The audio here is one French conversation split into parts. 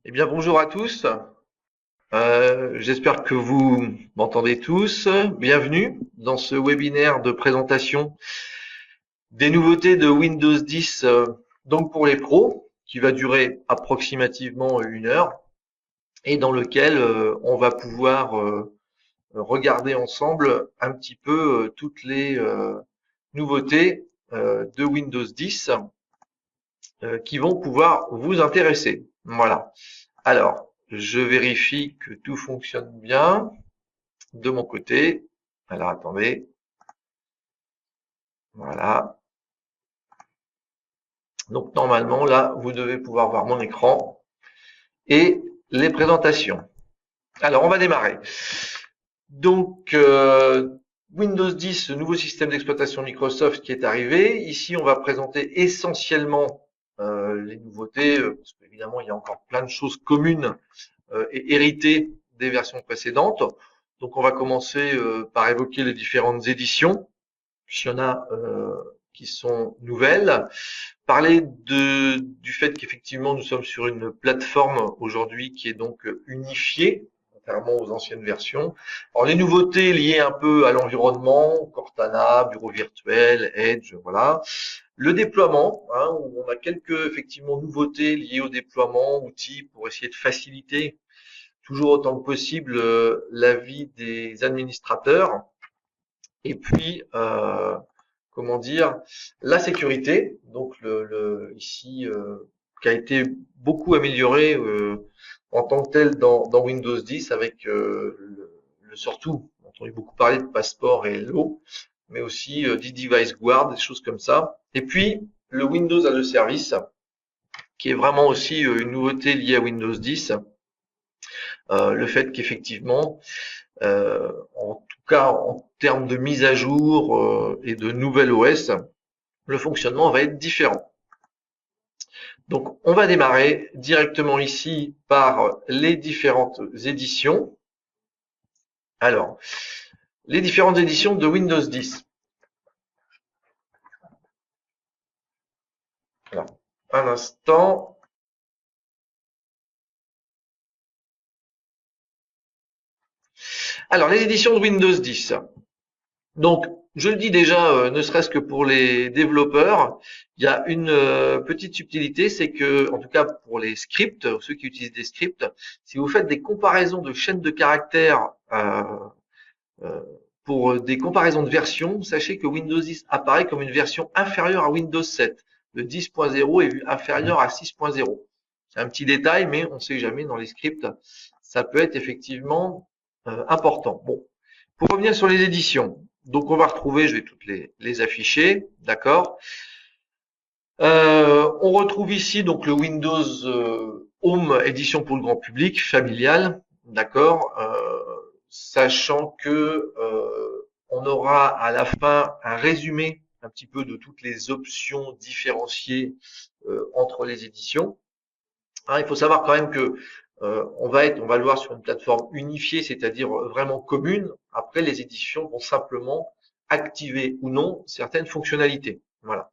Eh bien, bonjour à tous. J'espère que vous m'entendez tous. Bienvenue dans ce webinaire de présentation des nouveautés de Windows 10, donc pour les pros, qui va durer approximativement 1 heure et dans lequel on va pouvoir regarder ensemble un petit peu toutes les nouveautés de Windows 10 qui vont pouvoir vous intéresser. Voilà. Alors, je vérifie que tout fonctionne bien de mon côté. Alors, attendez. Voilà. Donc, normalement, là, vous devez pouvoir voir mon écran et les présentations. Alors, on va démarrer. Donc, Windows 10, nouveau système d'exploitation Microsoft qui est arrivé. Ici, on va présenter essentiellement les nouveautés, parce qu'évidemment, il y a encore plein de choses communes et héritées des versions précédentes. Donc, on va commencer par évoquer les différentes éditions, puisqu'il y en a qui sont nouvelles. Parler du fait qu'effectivement, nous sommes sur une plateforme aujourd'hui qui est donc unifiée, contrairement aux anciennes versions. Alors, les nouveautés liées un peu à l'environnement, Cortana, bureau virtuel, Edge, voilà. Le déploiement, hein, où on a quelques effectivement nouveautés liées au déploiement, outils pour essayer de faciliter toujours autant que possible la vie des administrateurs. Et puis, comment dire, la sécurité, donc ici, qui a été beaucoup améliorée en tant que telle dans Windows 10 avec surtout, on a entendu beaucoup parler de Passport et Hello, mais aussi d'e-Device Guard, des choses comme ça. Et puis, le Windows as a Service, qui est vraiment aussi une nouveauté liée à Windows 10. Le fait qu'effectivement, en tout cas en termes de mise à jour et de nouvelle OS, le fonctionnement va être différent. Donc on va démarrer directement ici par les différentes éditions. Alors, les différentes éditions de Windows 10. Alors, un instant. Alors, les éditions de Windows 10. Donc, je le dis déjà, ne serait-ce que pour les développeurs, il y a une petite subtilité, c'est que, en tout cas pour les scripts, ceux qui utilisent des scripts, si vous faites des comparaisons de chaînes de caractères euh, pour des comparaisons de versions, sachez que Windows 10 apparaît comme une version inférieure à Windows 7. Le 10.0 est inférieur à 6.0. C'est un petit détail, mais on ne sait jamais dans les scripts, ça peut être effectivement important. Bon, pour revenir sur les éditions, donc on va retrouver, je vais toutes les afficher, d'accord. On retrouve ici donc le Windows Home édition pour le grand public, familial, d'accord, sachant que on aura à la fin un résumé un petit peu de toutes les options différenciées entre les éditions. Hein, il faut savoir quand même que on va le voir sur une plateforme unifiée, c'est-à-dire vraiment commune. Après, les éditions vont simplement activer ou non certaines fonctionnalités. Voilà.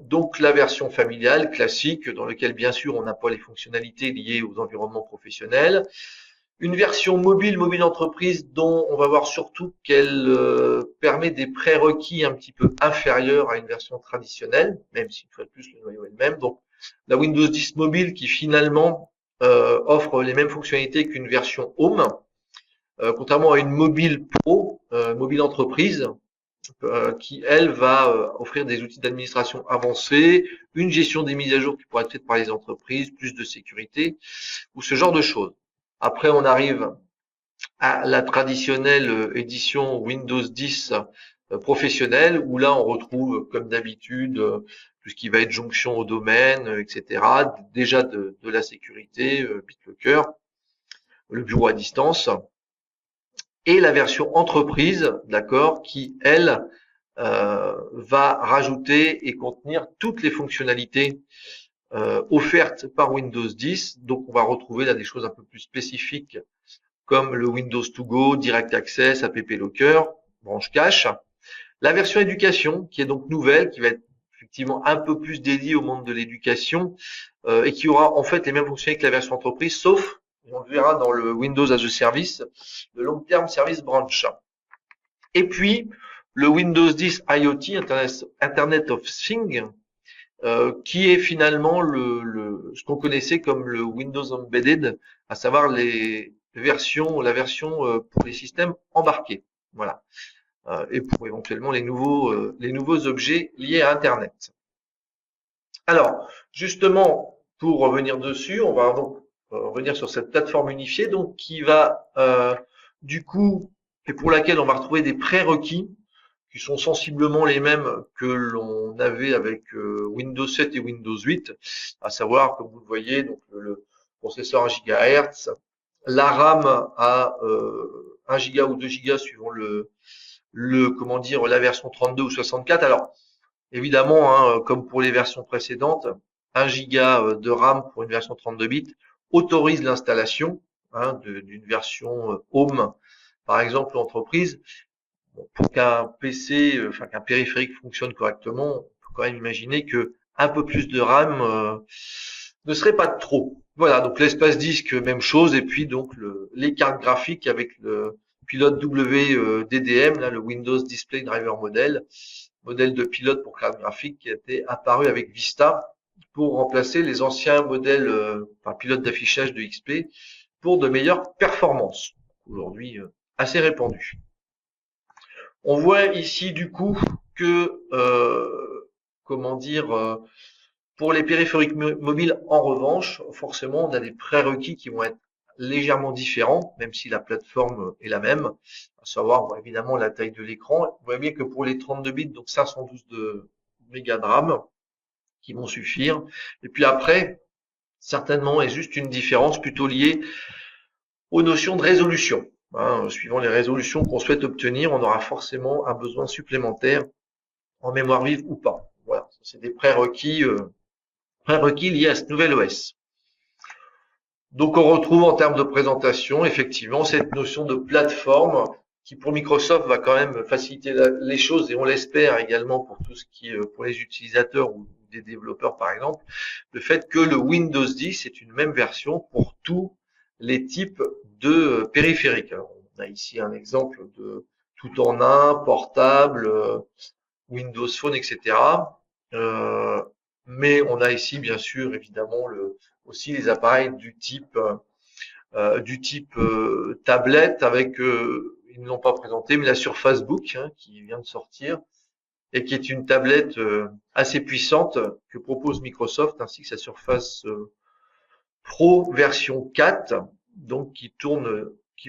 Donc la version familiale classique, dans laquelle bien sûr on n'a pas les fonctionnalités liées aux environnements professionnels. Une version mobile entreprise, dont on va voir surtout qu'elle permet des prérequis un petit peu inférieurs à une version traditionnelle, même si une fois de plus le noyau est le même. Donc la Windows 10 mobile qui finalement offre les mêmes fonctionnalités qu'une version Home, contrairement à une mobile pro, mobile entreprise, qui elle va offrir des outils d'administration avancés, une gestion des mises à jour qui pourra être faite par les entreprises, plus de sécurité, ou ce genre de choses. Après, on arrive à la traditionnelle édition Windows 10 professionnelle, où là, on retrouve, comme d'habitude, tout ce qui va être jonction au domaine, etc. Déjà de la sécurité, BitLocker, le bureau à distance, et la version entreprise, d'accord, qui, elle, va rajouter et contenir toutes les fonctionnalités offertes par Windows 10. Donc, on va retrouver là des choses un peu plus spécifiques comme le Windows to Go, Direct Access, App Locker, branche cache. La version éducation, qui est donc nouvelle, qui va être effectivement un peu plus dédié au monde de l'éducation et qui aura en fait les mêmes fonctionnalités que la version entreprise, sauf, on le verra dans le Windows as a Service, le Long Term Service Branch. Et puis, le Windows 10 IoT, Internet of Things, qui est finalement ce qu'on connaissait comme le Windows Embedded, à savoir la version pour les systèmes embarqués. Voilà. Et pour éventuellement les nouveaux objets liés à Internet. Alors, justement, pour revenir dessus, on va donc revenir sur cette plateforme unifiée, donc qui va du coup, et pour laquelle on va retrouver des prérequis qui sont sensiblement les mêmes que l'on avait avec Windows 7 et Windows 8, à savoir, comme vous le voyez, donc le processeur 1 GHz, la RAM à 1 Go ou 2 Go suivant comment dire, la version 32 ou 64. Alors, évidemment, hein, comme pour les versions précédentes, 1 Go de RAM pour une version 32 bits autorise l'installation d'une version Home, par exemple, entreprise. Bon, pour qu'un PC, enfin qu'un périphérique fonctionne correctement, on peut quand même imaginer que un peu plus de RAM ne serait pas de trop. Voilà, donc l'espace disque, même chose, et puis donc les cartes graphiques avec le pilote WDDM, là, le Windows Display Driver modèle de pilote pour carte graphique qui a été apparu avec Vista pour remplacer les anciens modèles pilotes d'affichage de XP pour de meilleures performances. Aujourd'hui, assez répandu. On voit ici du coup que, comment dire, pour les périphériques mobiles, en revanche, forcément, on a des prérequis qui vont être légèrement différents, même si la plateforme est la même, à savoir bon, évidemment la taille de l'écran. Vous voyez bien que pour les 32 bits, donc 512 de mégas de RAM, qui vont suffire. Et puis après, certainement, est juste une différence plutôt liée aux notions de résolution. Suivant les résolutions qu'on souhaite obtenir, on aura forcément un besoin supplémentaire en mémoire vive ou pas. Voilà, c'est des prérequis liés à ce nouvel OS. Donc on retrouve en termes de présentation effectivement cette notion de plateforme qui pour Microsoft va quand même faciliter les choses et on l'espère également pour tout ce qui est pour les utilisateurs ou des développeurs par exemple, le fait que le Windows 10 est une même version pour tous les types de périphériques. Alors, on a ici un exemple de tout en un, portable, Windows Phone, etc. Mais on a ici bien sûr évidemment aussi les appareils du type tablette avec ils ne l'ont pas présenté mais la Surface Book qui vient de sortir et qui est une tablette assez puissante que propose Microsoft ainsi que sa Surface Pro version 4 donc qui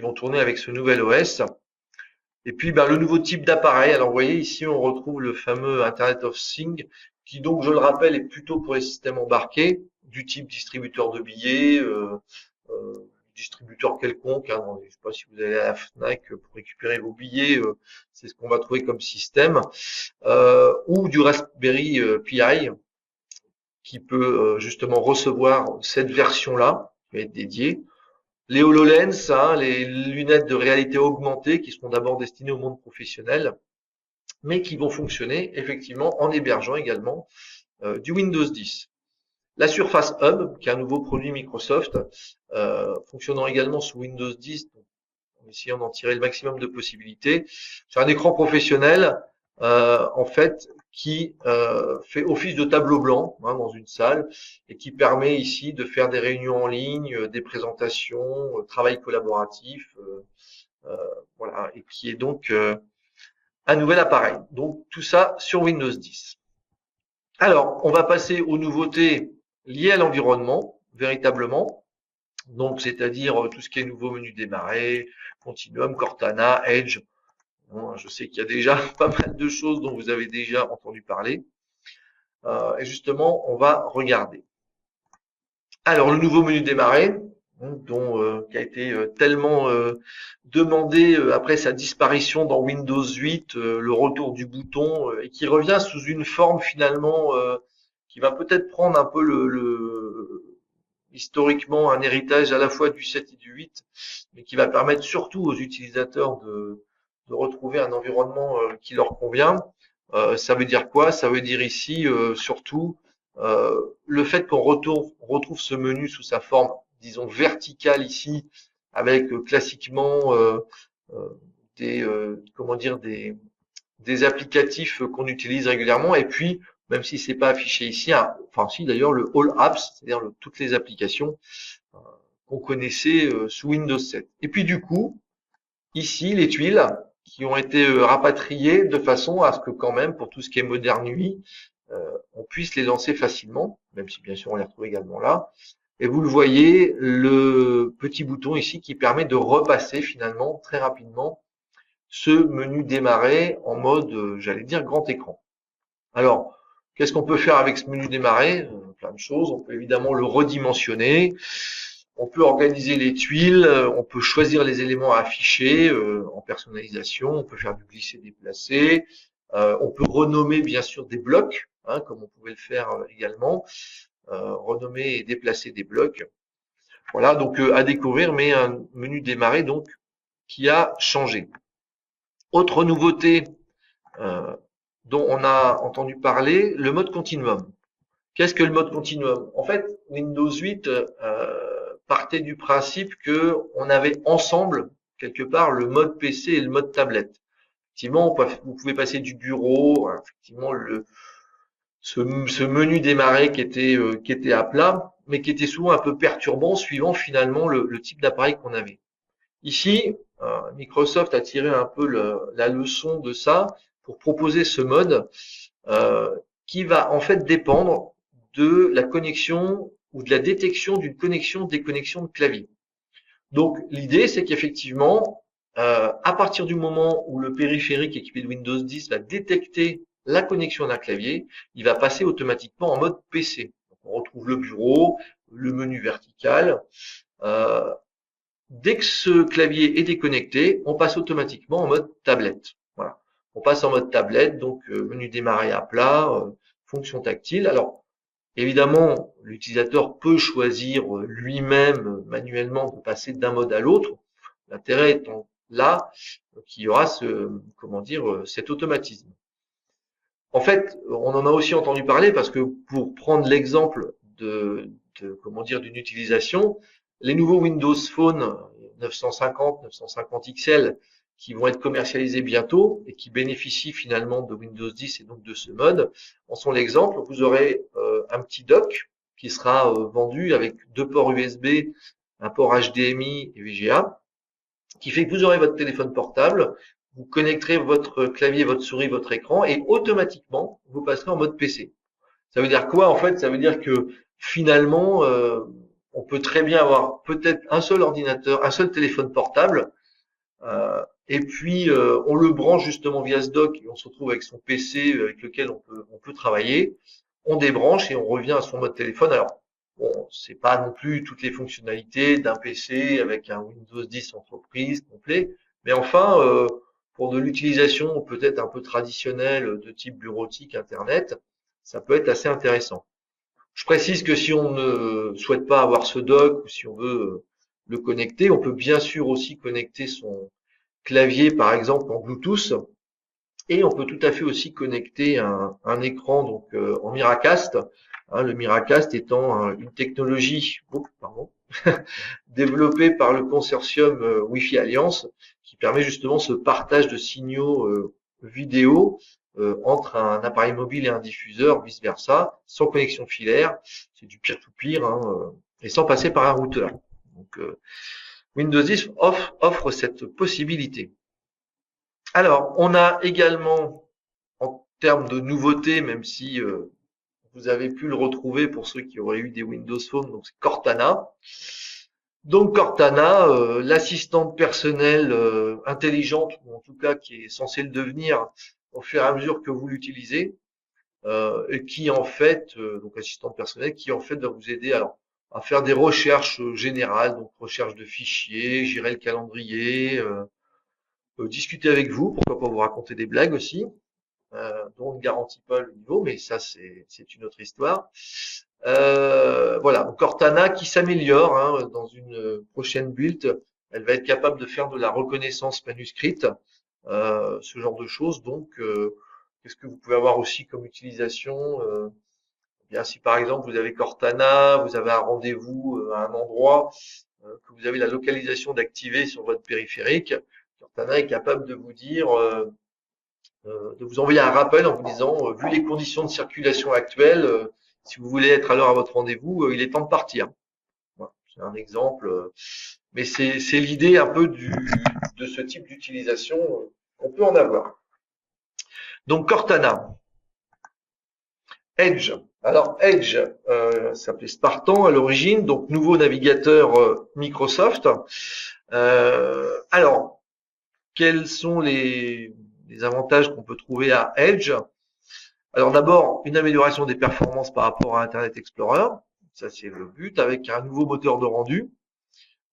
vont tourner avec ce nouvel OS. Et puis le nouveau type d'appareil. Alors vous voyez ici on retrouve le fameux Internet of Things qui donc je le rappelle est plutôt pour les systèmes embarqués du type distributeur de billets, distributeur quelconque. Je ne sais pas si vous allez à la Fnac pour récupérer vos billets, c'est ce qu'on va trouver comme système, ou du Raspberry Pi qui peut justement recevoir cette version-là qui va être dédiée. Les HoloLens, les lunettes de réalité augmentée qui seront d'abord destinées au monde professionnel, mais qui vont fonctionner effectivement en hébergeant également du Windows 10. La Surface Hub, qui est un nouveau produit Microsoft, fonctionnant également sous Windows 10, donc en essayant d'en tirer le maximum de possibilités. C'est un écran professionnel, en fait, qui fait office de tableau blanc dans une salle et qui permet ici de faire des réunions en ligne, des présentations, travail collaboratif, voilà, et qui est donc un nouvel appareil. Donc tout ça sur Windows 10. Alors, on va passer aux nouveautés liées à l'environnement, véritablement. Donc, c'est-à-dire tout ce qui est nouveau menu démarrer, Continuum, Cortana, Edge. Bon, je sais qu'il y a déjà pas mal de choses dont vous avez déjà entendu parler. Et justement, on va regarder. Alors, le nouveau menu démarrer, qui a été tellement demandé après sa disparition dans Windows 8, le retour du bouton, et qui revient sous une forme finalement qui va peut-être prendre un peu historiquement un héritage à la fois du 7 et du 8, mais qui va permettre surtout aux utilisateurs de retrouver un environnement qui leur convient. Ça veut dire quoi? Ça veut dire ici surtout le fait qu'on retrouve ce menu sous sa forme, disons verticale ici, avec classiquement des comment dire des applicatifs qu'on utilise régulièrement. Et puis, même si c'est pas affiché ici, enfin si d'ailleurs le All Apps, c'est-à-dire toutes les applications euh, qu'on connaissait sous Windows 7. Et puis du coup, ici les tuiles qui ont été rapatriées de façon à ce que quand même, pour tout ce qui est moderne UI, on puisse les lancer facilement, même si bien sûr on les retrouve également là. Et vous le voyez, le petit bouton ici qui permet de repasser finalement très rapidement ce menu démarrer en mode, j'allais dire, grand écran. Alors, qu'est-ce qu'on peut faire avec ce menu démarrer? Plein de choses. On peut évidemment le redimensionner. On peut organiser les tuiles. On peut choisir les éléments à afficher en personnalisation. On peut faire du glisser-déplacer. On peut renommer bien sûr des blocs, hein, comme on pouvait le faire également. Renommer et déplacer des blocs. Voilà, donc à découvrir, mais un menu démarrer donc qui a changé. Autre nouveauté euh, dont on a entendu parler, le mode continuum. Qu'est-ce que le mode continuum? En fait, Windows 8 partait du principe que on avait ensemble quelque part le mode PC et le mode tablette. Effectivement, vous pouvez passer du bureau, effectivement ce menu démarrer qui était à plat, mais qui était souvent un peu perturbant suivant finalement le type d'appareil qu'on avait. Ici, Microsoft a tiré un peu la leçon de ça pour proposer ce mode qui va en fait dépendre de la connexion ou de la détection d'une déconnexion de clavier. Donc l'idée, c'est qu'effectivement, à partir du moment où le périphérique équipé de Windows 10 va détecter la connexion d'un clavier, il va passer automatiquement en mode PC. Donc, on retrouve le bureau, le menu vertical. Euh, Dès que ce clavier est déconnecté, on passe automatiquement en mode tablette. Voilà. On passe en mode tablette, donc menu démarrer à plat, fonction tactile. Alors, évidemment, l'utilisateur peut choisir lui-même manuellement de passer d'un mode à l'autre. L'intérêt étant là qu'il y aura comment dire, cet automatisme. En fait, on en a aussi entendu parler parce que pour prendre l'exemple comment dire, d'une utilisation, les nouveaux Windows Phone 950, 950 XL qui vont être commercialisés bientôt et qui bénéficient finalement de Windows 10 et donc de ce mode, en sont l'exemple. Vous aurez un petit dock qui sera vendu avec deux ports USB, un port HDMI et VGA, qui fait que vous aurez votre téléphone portable, vous connecterez votre clavier, votre souris, votre écran et automatiquement vous passerez en mode PC. Ça veut dire quoi en fait? Ça veut dire que finalement on peut très bien avoir peut-être un seul ordinateur, un seul téléphone portable et puis on le branche justement via ce dock et on se retrouve avec son PC avec lequel on peut travailler. On débranche et on revient à son mode téléphone. Alors bon, c'est pas non plus toutes les fonctionnalités d'un PC avec un Windows 10 entreprise complet, mais enfin pour de l'utilisation peut-être un peu traditionnelle de type bureautique, Internet, ça peut être assez intéressant. Je précise que si on ne souhaite pas avoir ce dock ou si on veut le connecter, on peut bien sûr aussi connecter son clavier par exemple en Bluetooth et on peut tout à fait aussi connecter un écran donc en Miracast, hein, le Miracast étant une technologie développée par le consortium Wi-Fi Alliance qui permet justement ce partage de signaux vidéo entre un appareil mobile et un diffuseur, vice versa, sans connexion filaire, c'est du peer-to-peer, hein, et sans passer par un routeur. Donc Windows 10 offre cette possibilité. Alors, on a également, en termes de nouveautés, même si vous avez pu le retrouver pour ceux qui auraient eu des Windows Phone, donc c'est Cortana. Donc Cortana, l'assistante personnelle intelligente, ou en tout cas qui est censée le devenir au fur et à mesure que vous l'utilisez, et qui en fait, donc assistante personnelle, qui en fait va vous aider alors à faire des recherches générales, donc recherche de fichiers, gérer le calendrier, discuter avec vous, pourquoi pas vous raconter des blagues aussi, dont on ne garantit pas le niveau, mais ça c'est une autre histoire. Voilà, donc Cortana qui s'améliore hein, dans une prochaine build, elle va être capable de faire de la reconnaissance manuscrite, ce genre de choses. Donc Qu'est-ce que vous pouvez avoir aussi comme utilisation? Bien, si par exemple vous avez Cortana, vous avez un rendez-vous à un endroit, que vous avez la localisation d'activer sur votre périphérique, Cortana est capable de vous dire, de vous envoyer un rappel en vous disant, vu les conditions de circulation actuelles, si vous voulez être à l'heure à votre rendez-vous, il est temps de partir. Voilà, c'est un exemple, mais c'est l'idée un peu de ce type d'utilisation qu'on peut en avoir. Donc Cortana, Edge. Alors Edge, ça s'appelait Spartan à l'origine, donc nouveau navigateur Microsoft. Alors, quels sont les avantages qu'on peut trouver à Edge? Alors d'abord, une amélioration des performances par rapport à Internet Explorer. Ça, c'est le but, avec un nouveau moteur de rendu.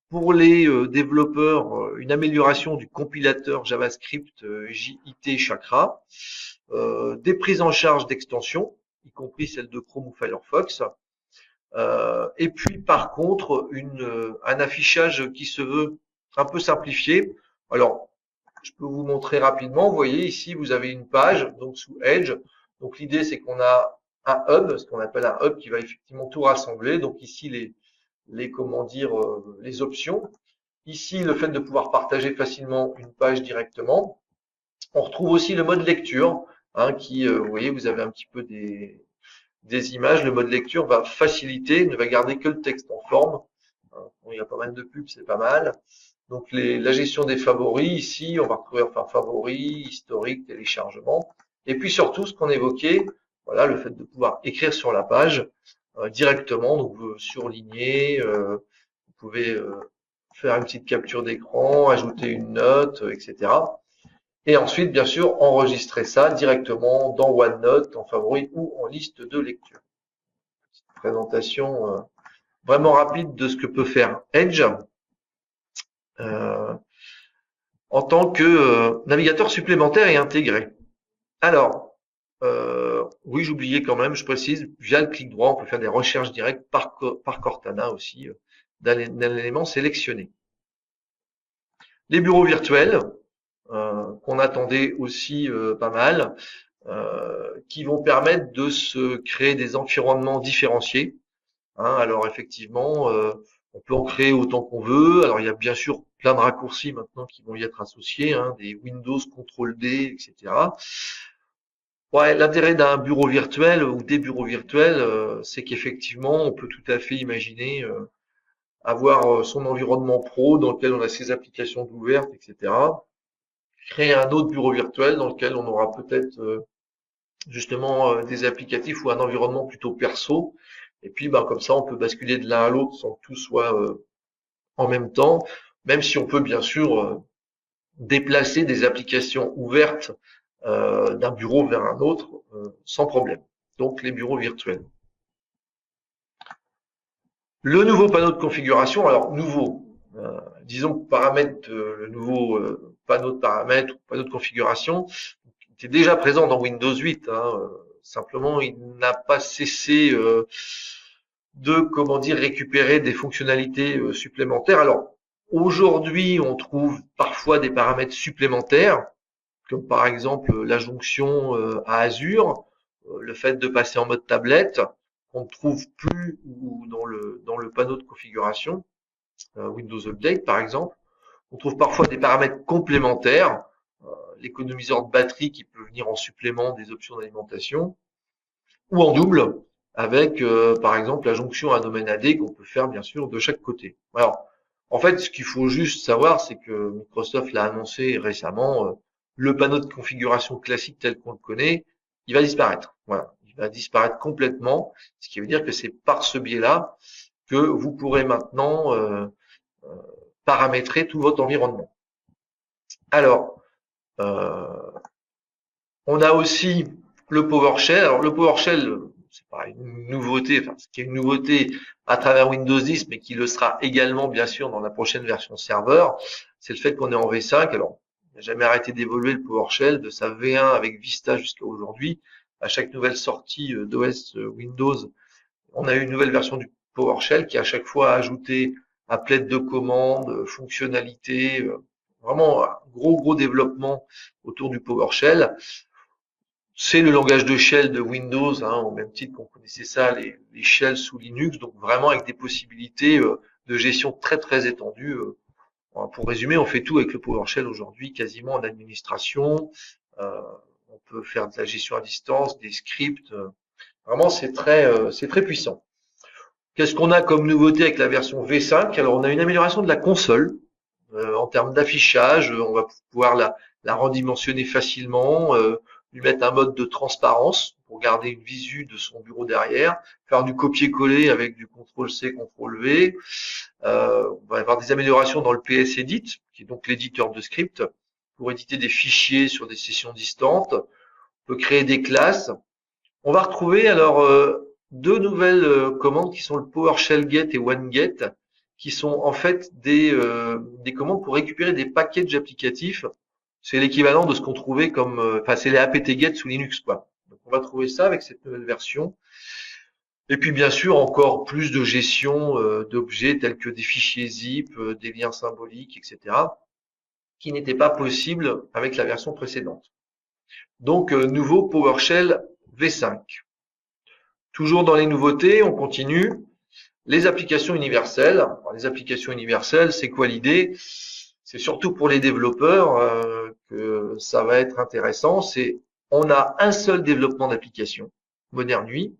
Pour les développeurs, une amélioration du compilateur JavaScript JIT Chakra. Des prises en charge d'extensions, y compris celles de Chrome ou Firefox. Et puis par contre, un affichage qui se veut un peu simplifié. Alors, je peux vous montrer rapidement. Vous voyez ici, vous avez une page donc sous Edge. Donc l'idée, c'est qu'on a un hub, ce qu'on appelle un hub qui va effectivement tout rassembler. Donc ici, les options. Ici, le fait de pouvoir partager facilement une page directement. On retrouve aussi le mode lecture, qui, vous voyez, vous avez un petit peu des images. Le mode lecture va faciliter, ne va garder que le texte en forme. Bon, il y a pas mal de pubs, c'est pas mal. Donc la gestion des favoris, ici, on va retrouver enfin favoris, historique, téléchargement. Et puis surtout, ce qu'on évoquait, voilà, le fait de pouvoir écrire sur la page directement, donc surligner, vous pouvez faire une petite capture d'écran, ajouter une note, etc. Et ensuite, bien sûr, enregistrer ça directement dans OneNote, en favori ou en liste de lecture. Petite présentation vraiment rapide de ce que peut faire Edge en tant que navigateur supplémentaire et intégré. Alors, oui, j'oubliais quand même, je précise, via le clic droit, on peut faire des recherches directes par Cortana aussi, d'un élément sélectionné. Les bureaux virtuels, qu'on attendait aussi pas mal, qui vont permettre de se créer des environnements différenciés. Alors effectivement, on peut en créer autant qu'on veut. Alors il y a bien sûr plein de raccourcis maintenant qui vont y être associés, des Windows CTRL-D, etc. Ouais, l'intérêt d'un bureau virtuel ou des bureaux virtuels, c'est qu'effectivement, on peut tout à fait imaginer avoir son environnement pro dans lequel on a ses applications ouvertes, etc. Créer un autre bureau virtuel dans lequel on aura peut-être justement des applicatifs ou un environnement plutôt perso. Et puis, comme ça, on peut basculer de l'un à l'autre sans que tout soit en même temps, même si on peut bien sûr déplacer des applications ouvertes d'un bureau vers un autre sans problème. Donc, les bureaux virtuels. Le nouveau panneau de configuration, alors nouveau, disons que paramètre, le nouveau panneau de paramètres ou panneau de configuration, était déjà présent dans Windows 8. Simplement, il n'a pas cessé de, récupérer des fonctionnalités supplémentaires. Alors, aujourd'hui, on trouve parfois des paramètres supplémentaires, comme par exemple la jonction à Azure, le fait de passer en mode tablette, qu'on ne trouve plus dans le panneau de configuration, Windows Update par exemple. On trouve parfois des paramètres complémentaires, l'économiseur de batterie qui peut venir en supplément des options d'alimentation, ou en double, avec par exemple la jonction à domaine AD qu'on peut faire bien sûr de chaque côté. Alors, en fait, ce qu'il faut juste savoir, c'est que Microsoft l'a annoncé récemment, le panneau de configuration classique tel qu'on le connaît, il va disparaître. Voilà, il va disparaître complètement, ce qui veut dire que c'est par ce biais-là que vous pourrez maintenant paramétrer tout votre environnement. Alors, on a aussi le PowerShell. Alors le PowerShell, c'est pas une nouveauté, enfin ce qui est une nouveauté à travers Windows 10, mais qui le sera également bien sûr dans la prochaine version serveur, c'est le fait qu'on est en V5. Alors, il n'a jamais arrêté d'évoluer le PowerShell de sa V1 avec Vista jusqu'à aujourd'hui. À chaque nouvelle sortie d'OS Windows, on a eu une nouvelle version du PowerShell qui à chaque fois a ajouté applet de commande, fonctionnalités, vraiment un gros développement autour du PowerShell. C'est le langage de shell de Windows, hein, au même titre qu'on connaissait ça, les shells sous Linux, donc vraiment avec des possibilités de gestion très très étendues. Pour résumer, on fait tout avec le PowerShell aujourd'hui, quasiment en administration. Euh, on peut faire de la gestion à distance, des scripts. Vraiment, c'est très puissant. Qu'est-ce qu'on a comme nouveauté avec la version V5? Alors, on a une amélioration de la console en termes d'affichage. On va pouvoir la redimensionner facilement, lui mettre un mode de transparence pour garder une visu de son bureau derrière, faire du copier-coller avec du CTRL-C, CTRL-V. On va avoir des améliorations dans le PS Edit, qui est donc l'éditeur de script, pour éditer des fichiers sur des sessions distantes. On peut créer des classes. On va retrouver alors deux nouvelles commandes qui sont le PowerShell Get et OneGet, qui sont en fait des commandes pour récupérer des packages applicatifs. C'est l'équivalent de ce qu'on trouvait comme, enfin c'est les apt-get sous Linux quoi. Donc on va trouver ça avec cette nouvelle version. Et puis bien sûr encore plus de gestion d'objets tels que des fichiers zip, des liens symboliques, etc., qui n'étaient pas possibles avec la version précédente. Donc nouveau PowerShell V5. Toujours dans les nouveautés, on continue. Les applications universelles. Alors, les applications universelles, c'est quoi l'idée? C'est surtout pour les développeurs que ça va être intéressant. C'est on a un seul développement d'application, Modern UI,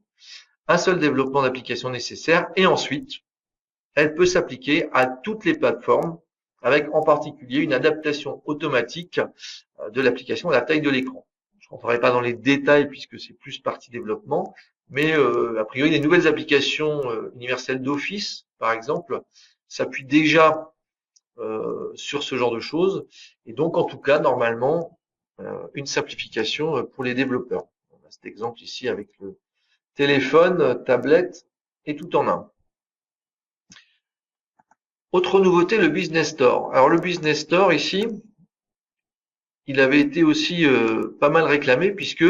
un seul développement d'application nécessaire, et ensuite, elle peut s'appliquer à toutes les plateformes, avec en particulier une adaptation automatique de l'application à la taille de l'écran. Je ne rentrerai pas dans les détails puisque c'est plus partie développement, mais a priori, les nouvelles applications universelles d'Office, par exemple, s'appuient déjà sur ce genre de choses. Et donc, en tout cas, normalement, une simplification pour les développeurs. On a cet exemple ici avec le téléphone, tablette et tout en un. Autre nouveauté, le Business Store. Alors, le Business Store, ici, il avait été aussi pas mal réclamé puisque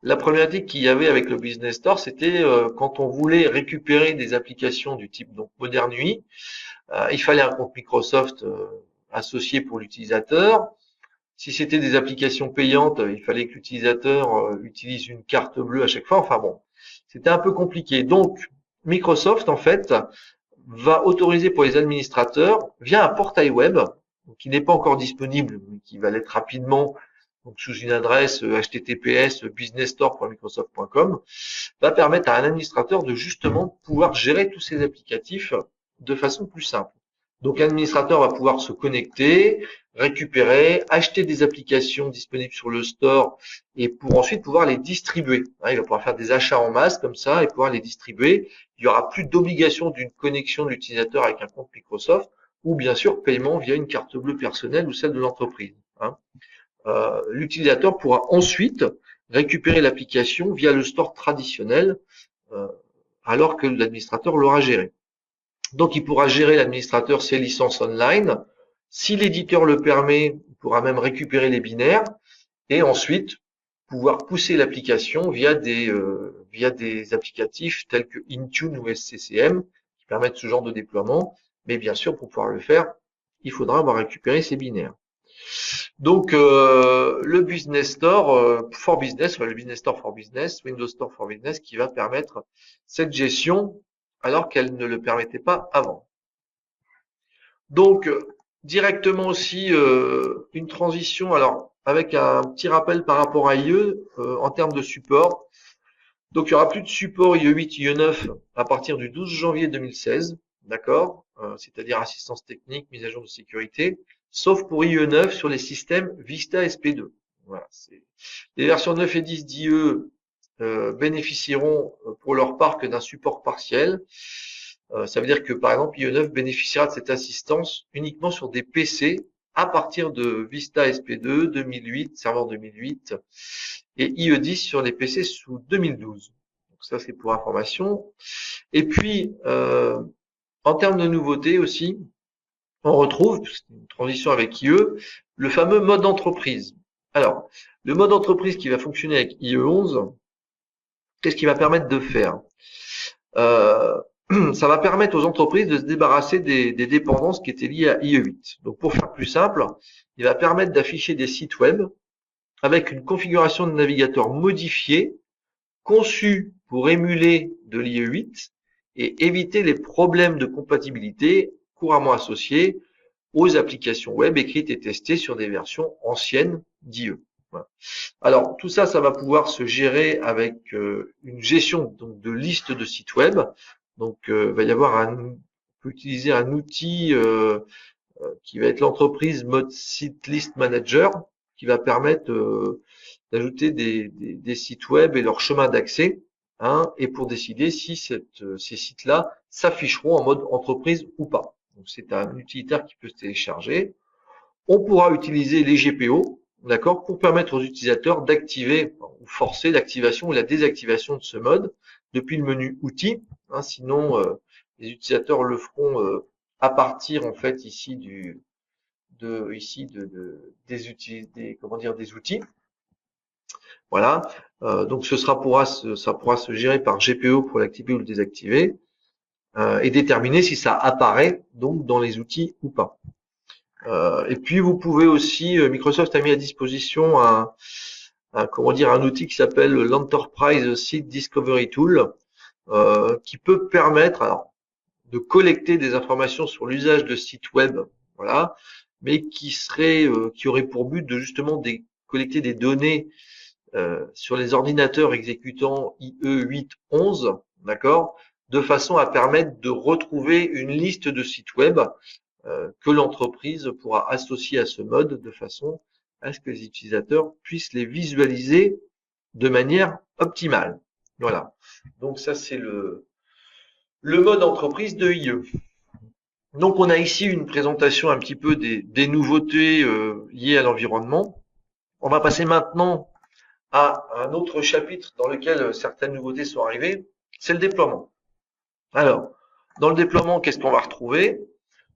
la problématique qu'il y avait avec le Business Store, c'était quand on voulait récupérer des applications du type donc Modern UI, il fallait un compte Microsoft associé pour l'utilisateur. Si c'était des applications payantes, il fallait que l'utilisateur utilise une carte bleue à chaque fois. Enfin bon, c'était un peu compliqué. Donc Microsoft en fait va autoriser pour les administrateurs via un portail web qui n'est pas encore disponible, mais qui va l'être rapidement, donc sous une adresse https businessstore.microsoft.com, va permettre à un administrateur de justement pouvoir gérer tous ces applicatifs de façon plus simple. Donc l'administrateur va pouvoir se connecter, récupérer, acheter des applications disponibles sur le store et pour ensuite pouvoir les distribuer. Il va pouvoir faire des achats en masse comme ça et pouvoir les distribuer. Il n'y aura plus d'obligation d'une connexion de l'utilisateur avec un compte Microsoft ou bien sûr paiement via une carte bleue personnelle ou celle de l'entreprise. L'utilisateur pourra ensuite récupérer l'application via le store traditionnel alors que l'administrateur l'aura géré. Donc il pourra gérer l'administrateur ses licences online. Si l'éditeur le permet, il pourra même récupérer les binaires et ensuite pouvoir pousser l'application via des applicatifs tels que Intune ou SCCM qui permettent ce genre de déploiement. Mais bien sûr, pour pouvoir le faire, il faudra avoir récupéré ces binaires. Donc le Business Store for Business, le Business Store for Business, Windows Store for Business, qui va permettre cette gestion alors qu'elle ne le permettait pas avant. Donc directement aussi une transition, alors avec un petit rappel par rapport à IE en termes de support. Donc il n'y aura plus de support IE8, IE9 à partir du 12 janvier 2016, d'accord, c'est-à-dire assistance technique, mise à jour de sécurité, sauf pour IE9 sur les systèmes Vista SP2. Voilà, les versions 9 et 10 d'IE bénéficieront pour leur part que d'un support partiel. Ça veut dire que par exemple IE9 bénéficiera de cette assistance uniquement sur des PC à partir de Vista SP2 2008, serveur 2008, et IE10 sur les PC sous 2012. Donc ça c'est pour information. Et puis en termes de nouveautés aussi, on retrouve, c'est une transition avec IE, le fameux mode entreprise. Alors, le mode entreprise qui va fonctionner avec IE11, qu'est-ce qu'il va permettre de faire? Ça va permettre aux entreprises de se débarrasser des dépendances qui étaient liées à IE8. Donc pour faire plus simple, il va permettre d'afficher des sites web avec une configuration de navigateur modifiée, conçue pour émuler de l'IE8 et éviter les problèmes de compatibilité couramment associés aux applications web écrites et testées sur des versions anciennes d'IE. Voilà. Alors tout ça, ça va pouvoir se gérer avec une gestion donc de liste de sites web. Donc il va y avoir on peut utiliser un outil qui va être l'entreprise Mode Site List Manager, qui va permettre d'ajouter des sites web et leur chemin d'accès, hein, et pour décider si ces sites-là s'afficheront en mode entreprise ou pas. Donc c'est un utilitaire qui peut se télécharger. On pourra utiliser les GPO, d'accord, pour permettre aux utilisateurs d'activer ou forcer l'activation ou la désactivation de ce mode depuis le menu outils. Hein, sinon, les utilisateurs le feront à partir en fait ici des outils. Voilà. Donc ça pourra se gérer par GPO pour l'activer ou le désactiver et déterminer si ça apparaît donc dans les outils ou pas. Et puis vous pouvez aussi, Microsoft a mis à disposition un outil qui s'appelle l'Enterprise Site Discovery Tool, qui peut permettre de collecter des informations sur l'usage de sites web, voilà, mais qui aurait pour but de justement collecter des données sur les ordinateurs exécutant IE 8.11, d'accord, de façon à permettre de retrouver une liste de sites web que l'entreprise pourra associer à ce mode de façon à ce que les utilisateurs puissent les visualiser de manière optimale. Voilà. Donc ça, c'est le mode entreprise de IE. Donc on a ici une présentation un petit peu des nouveautés liées à l'environnement. On va passer maintenant à un autre chapitre dans lequel certaines nouveautés sont arrivées, c'est le déploiement. Alors, dans le déploiement, qu'est-ce qu'on va retrouver?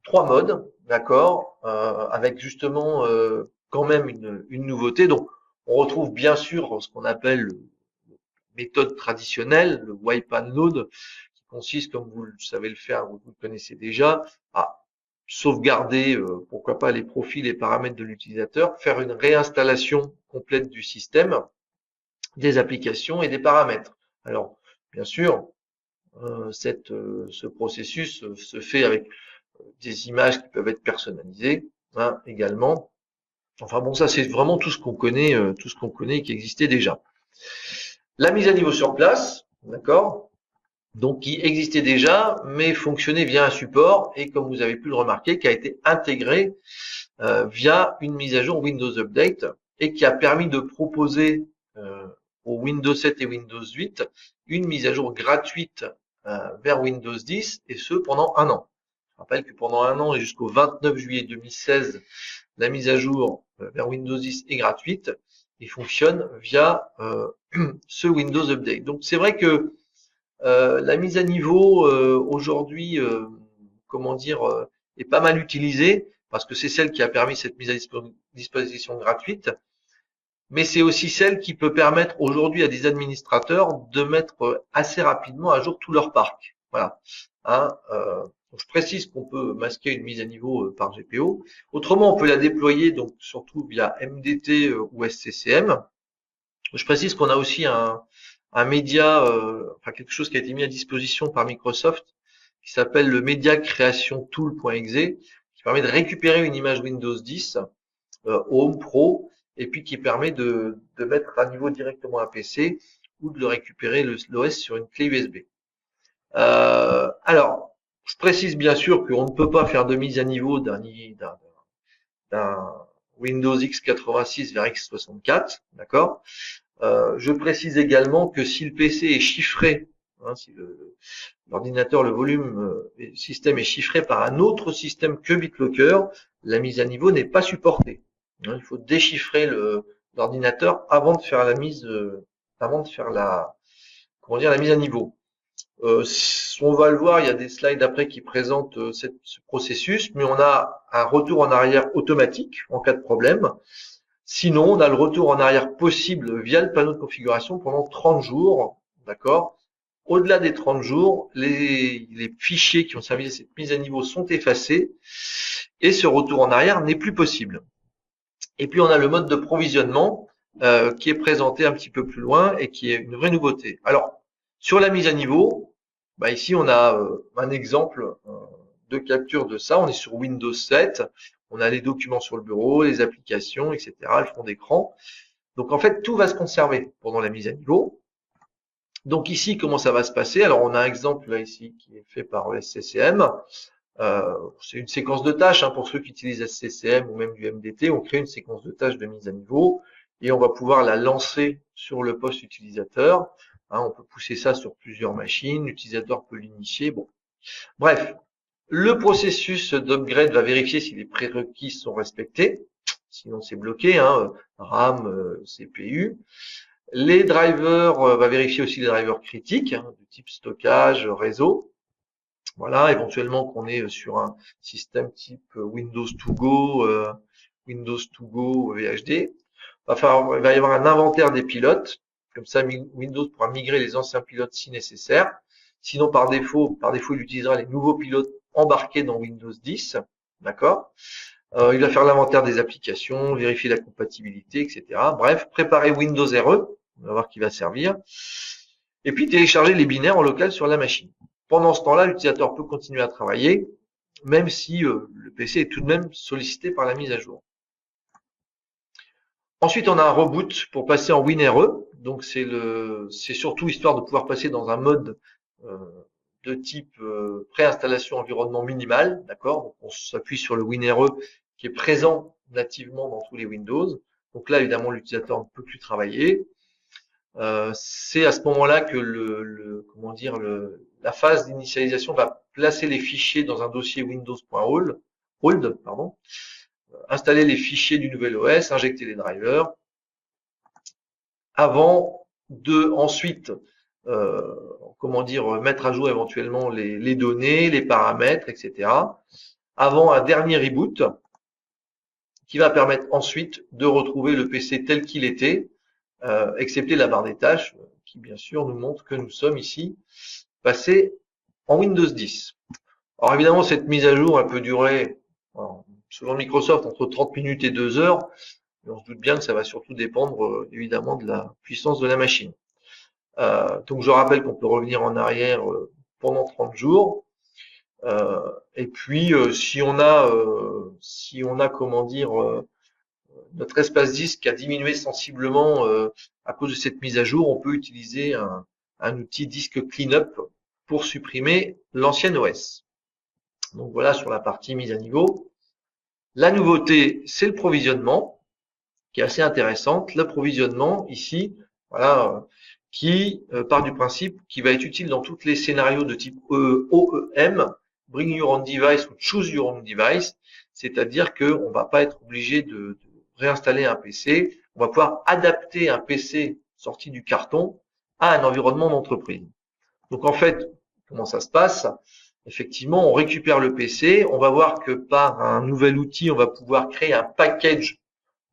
3 modes, d'accord, avec justement quand même une nouveauté. Donc, on retrouve bien sûr ce qu'on appelle la méthode traditionnelle, le wipe and load, qui consiste, comme vous le savez le faire, vous le connaissez déjà, à sauvegarder, pourquoi pas, les profils et paramètres de l'utilisateur, faire une réinstallation complète du système, des applications et des paramètres. Alors, bien sûr, ce processus se fait avec des images qui peuvent être personnalisées, hein, également. Enfin bon, ça c'est vraiment tout ce qu'on connaît et qui existait déjà. La mise à niveau sur place, d'accord, donc qui existait déjà, mais fonctionnait via un support et comme vous avez pu le remarquer, qui a été intégré via une mise à jour Windows Update et qui a permis de proposer au Windows 7 et Windows 8 une mise à jour gratuite vers Windows 10 et ce pendant 1 an. Je rappelle que pendant 1 an et jusqu'au 29 juillet 2016, la mise à jour vers Windows 10 est gratuite et fonctionne via ce Windows Update. Donc c'est vrai que la mise à niveau aujourd'hui, est pas mal utilisée parce que c'est celle qui a permis cette mise à disposition gratuite, mais c'est aussi celle qui peut permettre aujourd'hui à des administrateurs de mettre assez rapidement à jour tout leur parc. Voilà. Hein, je précise qu'on peut masquer une mise à niveau par GPO. Autrement, on peut la déployer donc surtout via MDT ou SCCM. Je précise qu'on a aussi un média, quelque chose qui a été mis à disposition par Microsoft, qui s'appelle le Media Creation Tool.exe, qui permet de récupérer une image Windows 10 Home Pro, et puis qui permet de mettre à niveau directement un PC ou de le récupérer l'OS sur une clé USB. Alors, je précise bien sûr qu'on ne peut pas faire de mise à niveau d'un Windows x86 vers x64, d'accord. Je précise également que si le PC est chiffré, hein, si l'ordinateur, le volume système est chiffré par un autre système que BitLocker, la mise à niveau n'est pas supportée. Hein, il faut déchiffrer l'ordinateur avant de faire la mise à niveau. On va le voir, il y a des slides après qui présentent ce processus, mais on a un retour en arrière automatique en cas de problème. Sinon, on a le retour en arrière possible via le panneau de configuration pendant 30 jours, d'accord. Au-delà des 30 jours, les fichiers qui ont servi à cette mise à niveau sont effacés et ce retour en arrière n'est plus possible. Et puis on a le mode de provisionnement. qui est présenté un petit peu plus loin et qui est une vraie nouveauté. Alors, sur la mise à niveau, bah ici on a un exemple de capture de ça. On est sur Windows 7, on a les documents sur le bureau, les applications, etc., le fond d'écran. Donc en fait, tout va se conserver pendant la mise à niveau. Donc ici, comment ça va se passer? Alors on a un exemple là ici qui est fait par SCCM. C'est une séquence de tâches, hein, pour ceux qui utilisent SCCM ou même du MDT. On crée une séquence de tâches de mise à niveau et on va pouvoir la lancer sur le poste utilisateur. Hein, on peut pousser ça sur plusieurs machines, l'utilisateur peut l'initier. Bon, bref, le processus d'upgrade va vérifier si les prérequis sont respectés. Sinon, c'est bloqué, hein, RAM, CPU. Les drivers, va vérifier aussi les drivers critiques, hein, de type stockage, réseau. Voilà, éventuellement qu'on est sur un système type Windows to Go, VHD. Il va y avoir un inventaire des pilotes. Comme ça, Windows pourra migrer les anciens pilotes si nécessaire. Sinon, par défaut, il utilisera les nouveaux pilotes embarqués dans Windows 10. D'accord? Il va faire l'inventaire des applications, vérifier la compatibilité, etc. Bref, préparer Windows RE. On va voir qui va servir. Et puis, télécharger les binaires en local sur la machine. Pendant ce temps-là, l'utilisateur peut continuer à travailler, même si le PC est tout de même sollicité par la mise à jour. Ensuite, on a un reboot pour passer en WinRE. Donc, c'est surtout histoire de pouvoir passer dans un mode de type préinstallation environnement minimal. D'accord? Donc, on s'appuie sur le WinRE qui est présent nativement dans tous les Windows. Donc là, évidemment, l'utilisateur ne peut plus travailler. C'est à ce moment-là que la phase d'initialisation va placer les fichiers dans un dossier Windows.hold, installer les fichiers du nouvel OS, injecter les drivers, avant de ensuite mettre à jour éventuellement les données, les paramètres, etc. Avant un dernier reboot qui va permettre ensuite de retrouver le PC tel qu'il était, excepté la barre des tâches, qui bien sûr nous montre que nous sommes ici passés en Windows 10. Alors évidemment, cette mise à jour, elle peut durer, selon Microsoft, entre 30 minutes et 2 heures, mais on se doute bien que ça va surtout dépendre évidemment de la puissance de la machine. Donc je rappelle qu'on peut revenir en arrière pendant 30 jours. Et puis si on a notre espace disque a diminué sensiblement à cause de cette mise à jour, on peut utiliser un outil disque cleanup pour supprimer l'ancienne OS. Donc voilà sur la partie mise à niveau. La nouveauté, c'est le provisionnement, qui est assez intéressante. L'approvisionnement ici, voilà, qui part du principe qui va être utile dans tous les scénarios de type OEM, Bring Your Own Device ou Choose Your Own Device, c'est-à-dire qu'on va pas être obligé de réinstaller un PC, on va pouvoir adapter un PC sorti du carton à un environnement d'entreprise. Donc en fait, comment ça se passe? Effectivement, on récupère le PC, on va voir que par un nouvel outil, on va pouvoir créer un package,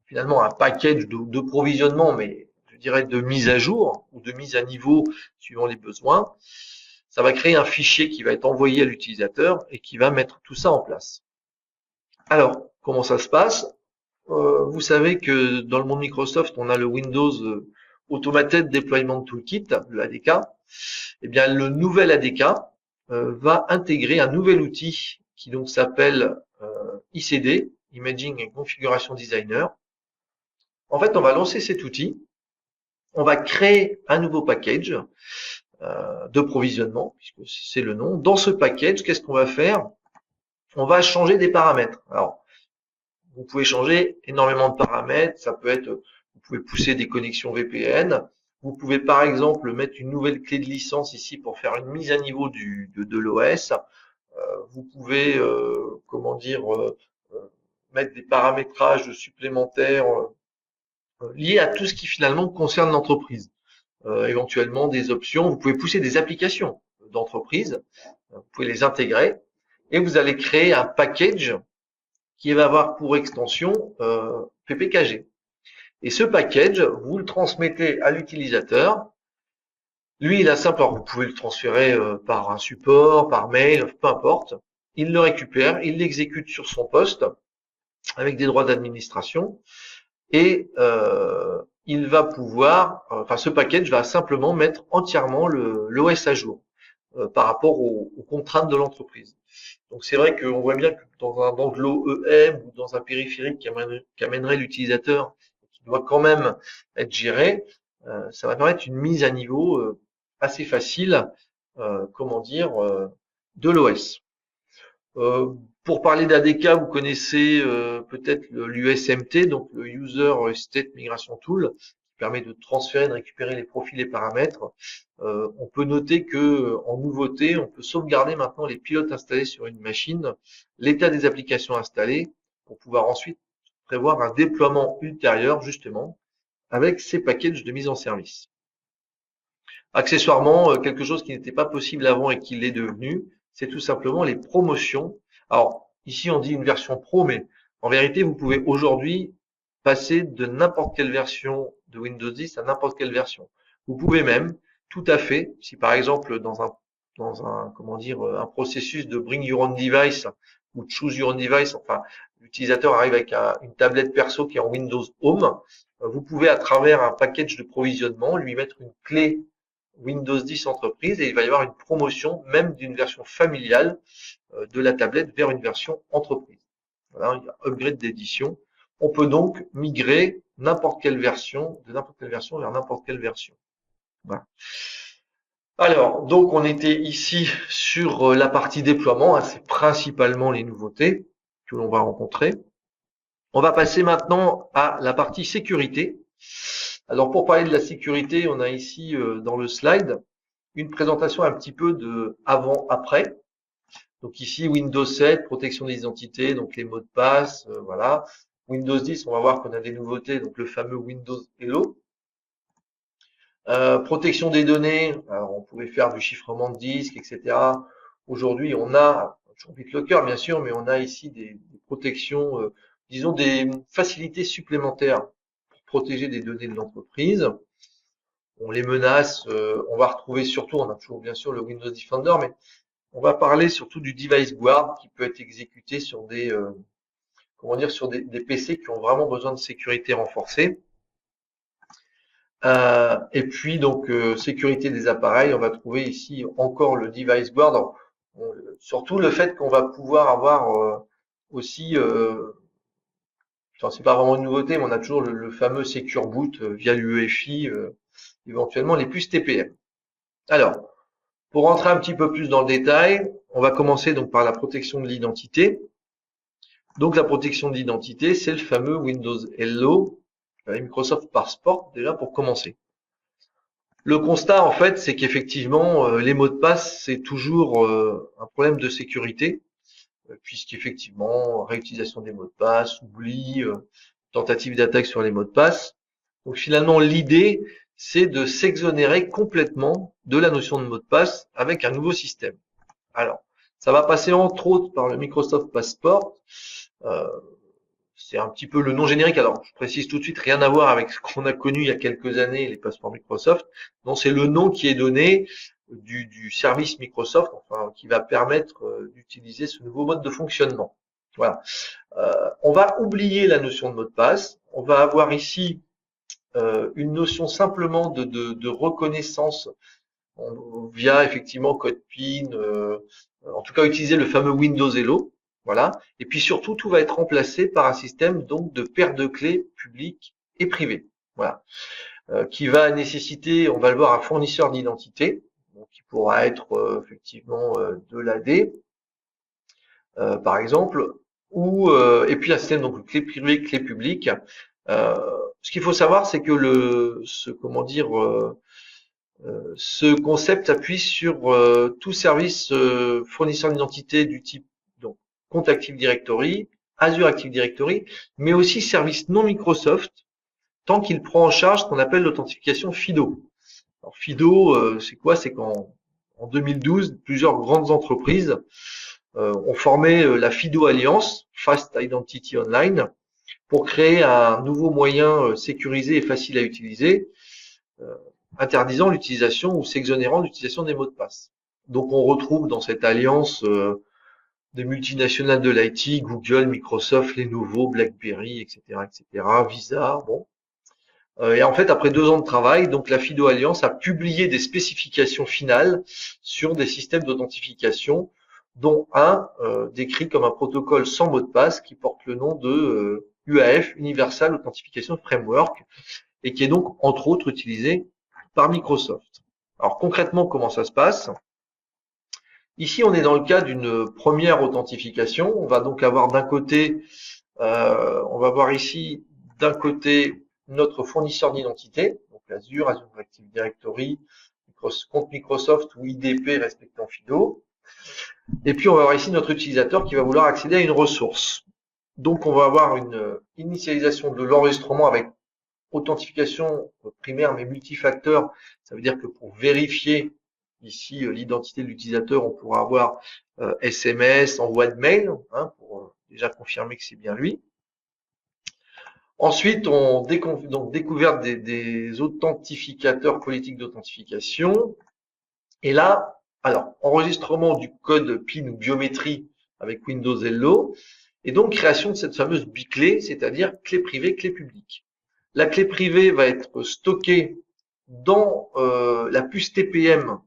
finalement un package de provisionnement, mais je dirais de mise à jour ou de mise à niveau suivant les besoins. Ça va créer un fichier qui va être envoyé à l'utilisateur et qui va mettre tout ça en place. Alors, comment ça se passe? Vous savez que dans le monde Microsoft, on a le Windows Automated Deployment Toolkit, le ADK. Eh bien, le nouvel ADK va intégrer un nouvel outil qui donc s'appelle ICD, Imaging and Configuration Designer. En fait, on va lancer cet outil, on va créer un nouveau package de provisionnement, puisque c'est le nom. Dans ce package, qu'est-ce qu'on va faire? On va changer des paramètres. Alors, vous pouvez changer énormément de paramètres. Ça peut être, vous pouvez pousser des connexions VPN. Vous pouvez par exemple mettre une nouvelle clé de licence ici pour faire une mise à niveau de l'OS. Vous pouvez, mettre des paramétrages supplémentaires liés à tout ce qui finalement concerne l'entreprise. Éventuellement des options. Vous pouvez pousser des applications d'entreprise. Vous pouvez les intégrer et vous allez créer un package qui va avoir pour extension PPKG. Et ce package, vous le transmettez à l'utilisateur. Lui, il a simple, alors vous pouvez le transférer par un support, par mail, peu importe. Il le récupère, il l'exécute sur son poste avec des droits d'administration et il va pouvoir, enfin ce package va simplement mettre entièrement l'OS à jour par rapport aux contraintes de l'entreprise. Donc c'est vrai qu'on voit bien que dans un Anglo EM ou dans un périphérique qui amènerait l'utilisateur, qui doit quand même être géré, ça va permettre une mise à niveau assez facile, comment dire, de l'OS. Pour parler d'ADK, vous connaissez peut-être l'USMT, donc le User State Migration Tool, qui permet de transférer, de récupérer les profils et paramètres. On peut noter que en nouveauté, on peut sauvegarder maintenant les pilotes installés sur une machine, l'état des applications installées, pour pouvoir ensuite prévoir un déploiement ultérieur, justement, avec ces packages de mise en service. Accessoirement, quelque chose qui n'était pas possible avant et qui l'est devenu, c'est tout simplement les promotions. Alors, ici, on dit une version pro, mais en vérité, vous pouvez aujourd'hui passer de n'importe quelle version de Windows 10 à n'importe quelle version. Vous pouvez même, tout à fait, si par exemple, comment dire, un processus de bring your own device ou choose your own device, enfin, l'utilisateur arrive avec une tablette perso qui est en Windows Home, vous pouvez, à travers un package de provisionnement, lui mettre une clé Windows 10 entreprise et il va y avoir une promotion même d'une version familiale de la tablette vers une version entreprise. Voilà, il y a upgrade d'édition. On peut donc migrer n'importe quelle version, de n'importe quelle version vers n'importe quelle version. Voilà. Alors, donc on était ici sur la partie déploiement, hein, c'est principalement les nouveautés que l'on va rencontrer. On va passer maintenant à la partie sécurité. Alors pour parler de la sécurité, on a ici dans le slide une présentation un petit peu de avant-après. Donc ici Windows 7, protection des identités, donc les mots de passe, voilà. Windows 10, on va voir qu'on a des nouveautés, donc le fameux Windows Hello. Protection des données, alors on pouvait faire du chiffrement de disques, etc. Aujourd'hui, on a, sur BitLocker bien sûr, mais on a ici des protections, disons des facilités supplémentaires pour protéger des données de l'entreprise. On les menace, on va retrouver surtout, on a toujours bien sûr le Windows Defender, mais on va parler surtout du Device Guard qui peut être exécuté sur des, comment dire, sur des PC qui ont vraiment besoin de sécurité renforcée. Et puis donc sécurité des appareils, on va trouver ici encore le Device Guard. Alors, surtout le fait qu'on va pouvoir avoir aussi, c'est pas vraiment une nouveauté, mais on a toujours le fameux Secure Boot via l'UEFI, éventuellement les puces TPM. Alors, pour rentrer un petit peu plus dans le détail, on va commencer donc par la protection de l'identité. Donc la protection de l'identité, c'est le fameux Windows Hello, Microsoft Passport déjà pour commencer. Le constat en fait, c'est qu'effectivement les mots de passe c'est toujours un problème de sécurité, puisqu'effectivement réutilisation des mots de passe, oubli, tentative d'attaque sur les mots de passe. Donc finalement l'idée c'est de s'exonérer complètement de la notion de mot de passe avec un nouveau système. Alors, ça va passer entre autres par le Microsoft Passport. C'est un petit peu le nom générique. Alors, je précise tout de suite, rien à voir avec ce qu'on a connu il y a quelques années, les passeports Microsoft. Non, c'est le nom qui est donné du service Microsoft, enfin, qui va permettre d'utiliser ce nouveau mode de fonctionnement. Voilà. On va oublier la notion de mot de passe. On va avoir ici une notion simplement de reconnaissance via effectivement code PIN, en tout cas utiliser le fameux Windows Hello, voilà. Et puis surtout, tout va être remplacé par un système donc de paire de clés publiques et privées, voilà, qui va nécessiter, on va le voir, un fournisseur d'identité, qui pourra être effectivement de l'AD, par exemple, ou et puis un système donc clé privée, clé publique. Ce qu'il faut savoir, c'est que ce concept s'appuie sur tout service fournisseur d'identité du type donc compte Active Directory, Azure Active Directory, mais aussi service non Microsoft, tant qu'il prend en charge ce qu'on appelle l'authentification FIDO. Alors FIDO, c'est quoi? C'est qu'en 2012, plusieurs grandes entreprises ont formé la FIDO Alliance, Fast Identity Online, pour créer un nouveau moyen sécurisé et facile à utiliser, interdisant l'utilisation ou s'exonérant de l'utilisation des mots de passe. Donc on retrouve dans cette alliance des multinationales de l'IT, Google, Microsoft, Lenovo, BlackBerry, etc., Visa. Bon, Et en fait, après 2 ans de travail, donc la FIDO Alliance a publié des spécifications finales sur des systèmes d'authentification, dont un décrit comme un protocole sans mot de passe qui porte le nom de UAF, Universal Authentication Framework, et qui est donc entre autres utilisé par Microsoft. Alors concrètement, comment ça se passe? Ici, on est dans le cas d'une première authentification. On va donc avoir d'un côté, on va voir ici d'un côté notre fournisseur d'identité, donc Azure Active Directory, compte Microsoft ou IDP respectant FIDO. Et puis on va avoir ici notre utilisateur qui va vouloir accéder à une ressource. Donc on va avoir une initialisation de l'enregistrement avec authentification primaire mais multifacteur. Ça veut dire que pour vérifier ici l'identité de l'utilisateur, on pourra avoir SMS, envoi de mail, hein, pour déjà confirmer que c'est bien lui. Ensuite, on donc découverte des authentificateurs politiques d'authentification. Et là, alors, enregistrement du code PIN ou biométrie avec Windows Hello, et donc création de cette fameuse biclé, c'est-à-dire clé privée, clé publique. La clé privée va être stockée dans la puce TPM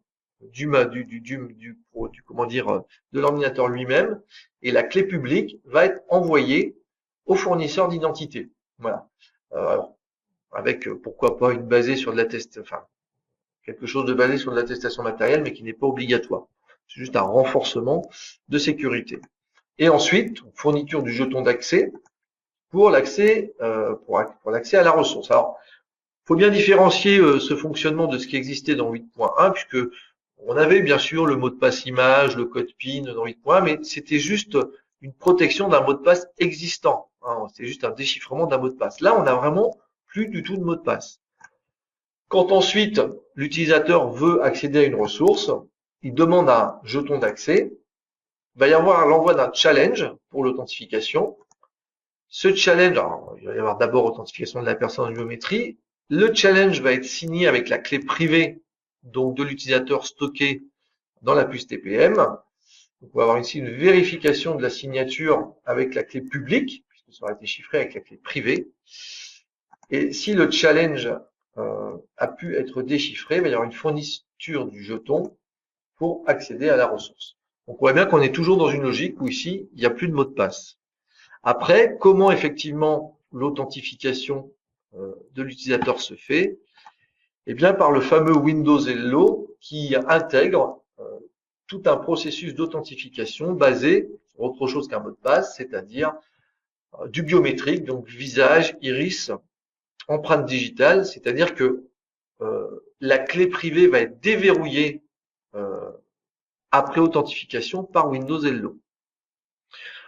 comment dire, de l'ordinateur lui-même, et la clé publique va être envoyée au fournisseur d'identité. Voilà. Alors, avec pourquoi pas une basée sur de l'attestation, enfin quelque chose de basé sur de l'attestation matérielle, mais qui n'est pas obligatoire. C'est juste un renforcement de sécurité. Et ensuite, fourniture du jeton d'accès pour l'accès pour l'accès à la ressource. Alors, faut bien différencier ce fonctionnement de ce qui existait dans 8.1, puisque on avait bien sûr le mot de passe image, le code PIN dans 8.1, mais c'était juste une protection d'un mot de passe existant. Hein, c'est juste un déchiffrement d'un mot de passe. Là, on n'a vraiment plus du tout de mot de passe. Quand ensuite l'utilisateur veut accéder à une ressource, il demande un jeton d'accès. Il va y avoir l'envoi d'un challenge pour l'authentification. Ce challenge, alors, il va y avoir d'abord authentification de la personne en biométrie. Le challenge va être signé avec la clé privée donc de l'utilisateur stockée dans la puce TPM. Donc, on va avoir ici une vérification de la signature avec la clé publique, puisque ça aura été chiffré avec la clé privée. Et si le challenge a pu être déchiffré, il va y avoir une fourniture du jeton pour accéder à la ressource. Donc on voit bien qu'on est toujours dans une logique où ici, il n'y a plus de mot de passe. Après, comment effectivement l'authentification de l'utilisateur se fait? Eh bien, par le fameux Windows Hello qui intègre tout un processus d'authentification basé sur autre chose qu'un mot de passe, c'est-à-dire du biométrique, donc visage, iris, empreinte digitale, c'est-à-dire que la clé privée va être déverrouillée après authentification par Windows Hello.